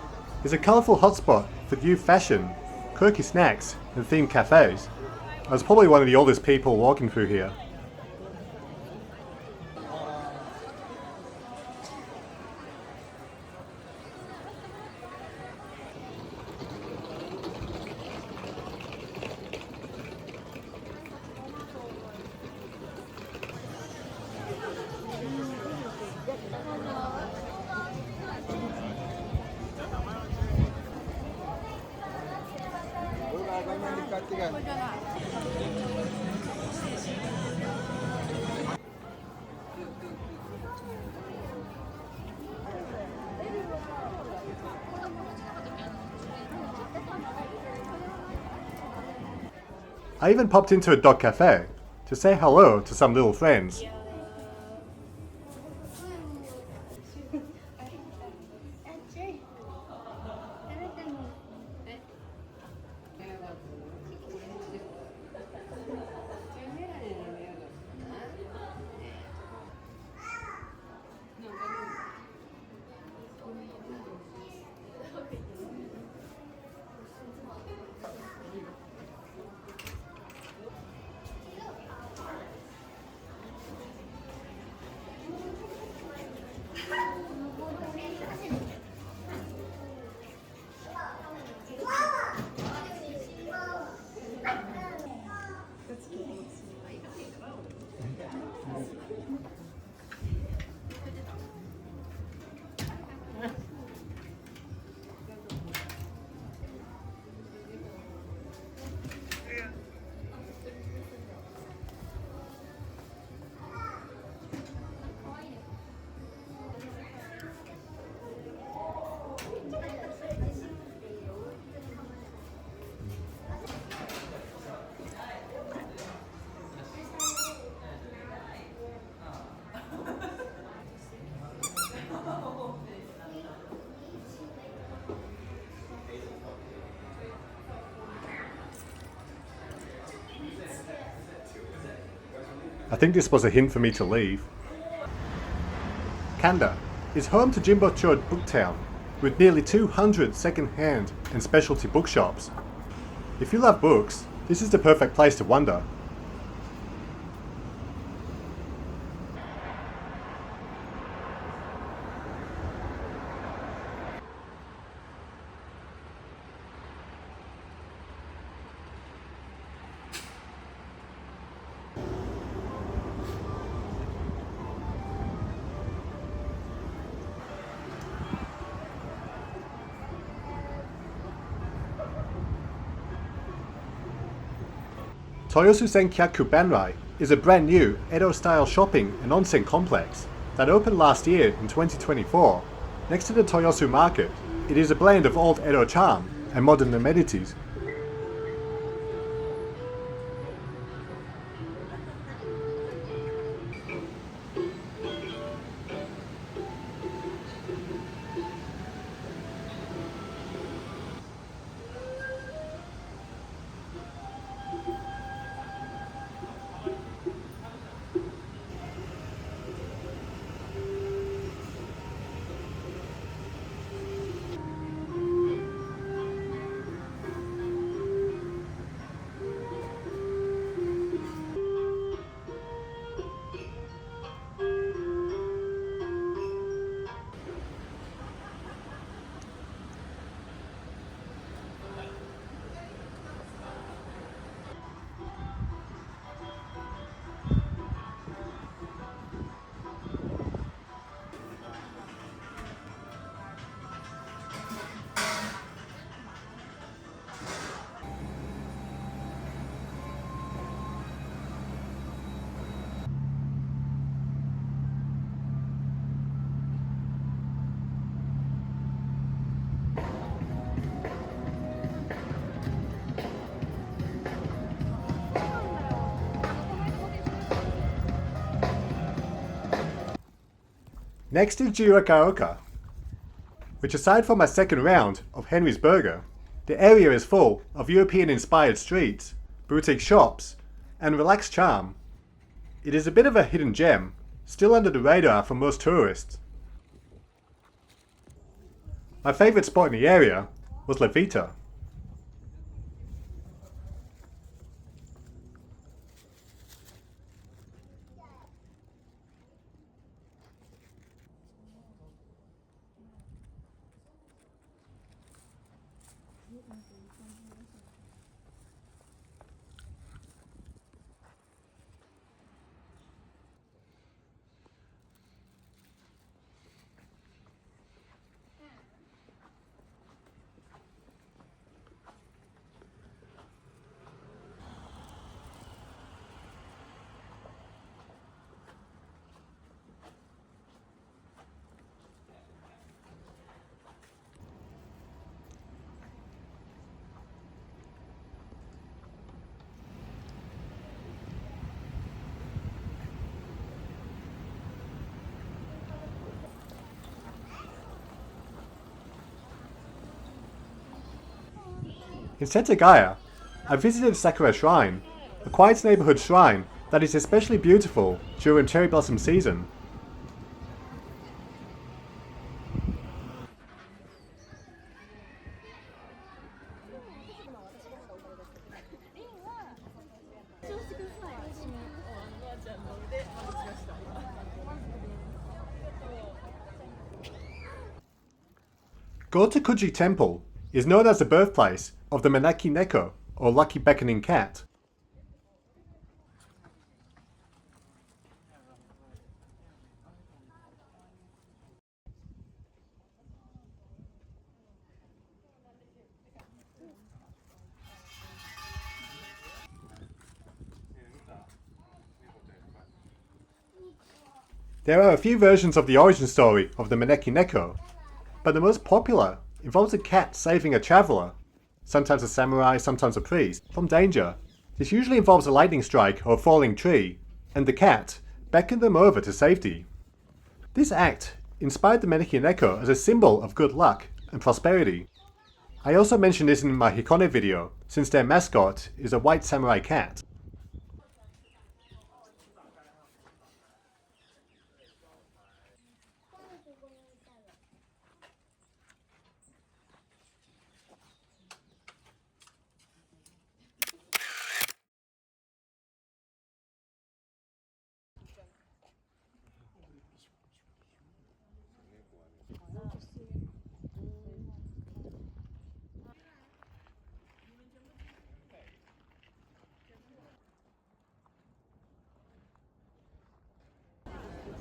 is a colourful hotspot for youth fashion, quirky snacks, and themed cafes. I was probably one of the oldest people walking through here. I even popped into a dog cafe to say hello to some little friends. I think this was a hint for me to leave. Kanda is home to Jimbocho Booktown, with nearly 200 second-hand and specialty bookshops. If you love books, this is the perfect place to wander. Toyosu Senkyaku Banrai is a brand new Edo-style shopping and onsen complex that opened last year in 2024 next to the Toyosu Market. It is a blend of old Edo charm and modern amenities. Next is Jirakaoka, which aside from my second round of Henry's Burger, the area is full of European-inspired streets, boutique shops, and relaxed charm. It is a bit of a hidden gem, still under the radar for most tourists. My favourite spot in the area was La Vita. In Setagaya, I visited Sakura Shrine, a quiet neighborhood shrine that is especially beautiful during cherry blossom season. Gotokuji Temple is known as the birthplace of the Manaki Neko, or Lucky Beckoning Cat. There are a few versions of the origin story of the Maneki Neko, but the most popular involves a cat saving a traveller, sometimes a samurai, sometimes a priest, from danger. This usually involves a lightning strike or a falling tree, and the cat beckoned them over to safety. This act inspired the Maneki Neko as a symbol of good luck and prosperity. I also mentioned this in my Hikone video, since their mascot is a white samurai cat.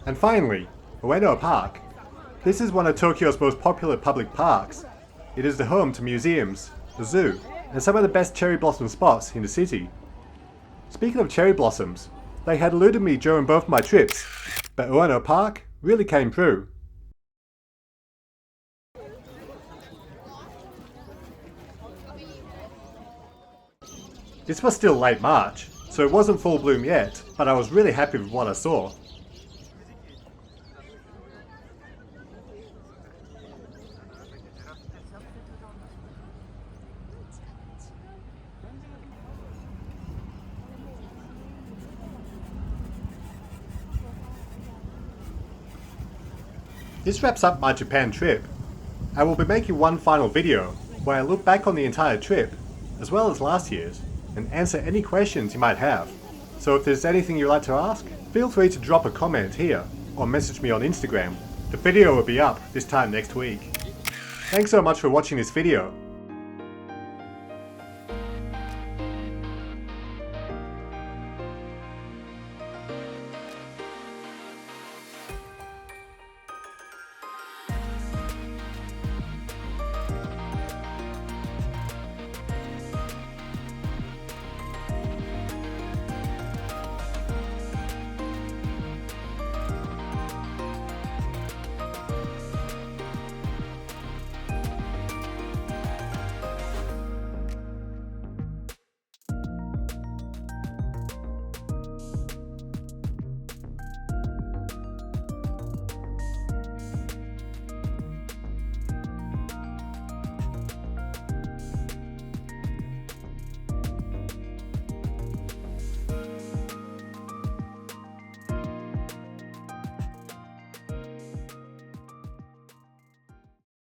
And finally, Ueno Park. This is one of Tokyo's most popular public parks. It is the home to museums, a zoo, and some of the best cherry blossom spots in the city. Speaking of cherry blossoms, they had eluded me during both my trips, but Ueno Park really came through. This was still late March, so it wasn't full bloom yet, but I was really happy with what I saw. This wraps up my Japan trip. I will be making one final video where I look back on the entire trip, as well as last year's, and answer any questions you might have. So if there's anything you'd like to ask, feel free to drop a comment here or message me on Instagram. The video will be up this time next week. Thanks so much for watching this video.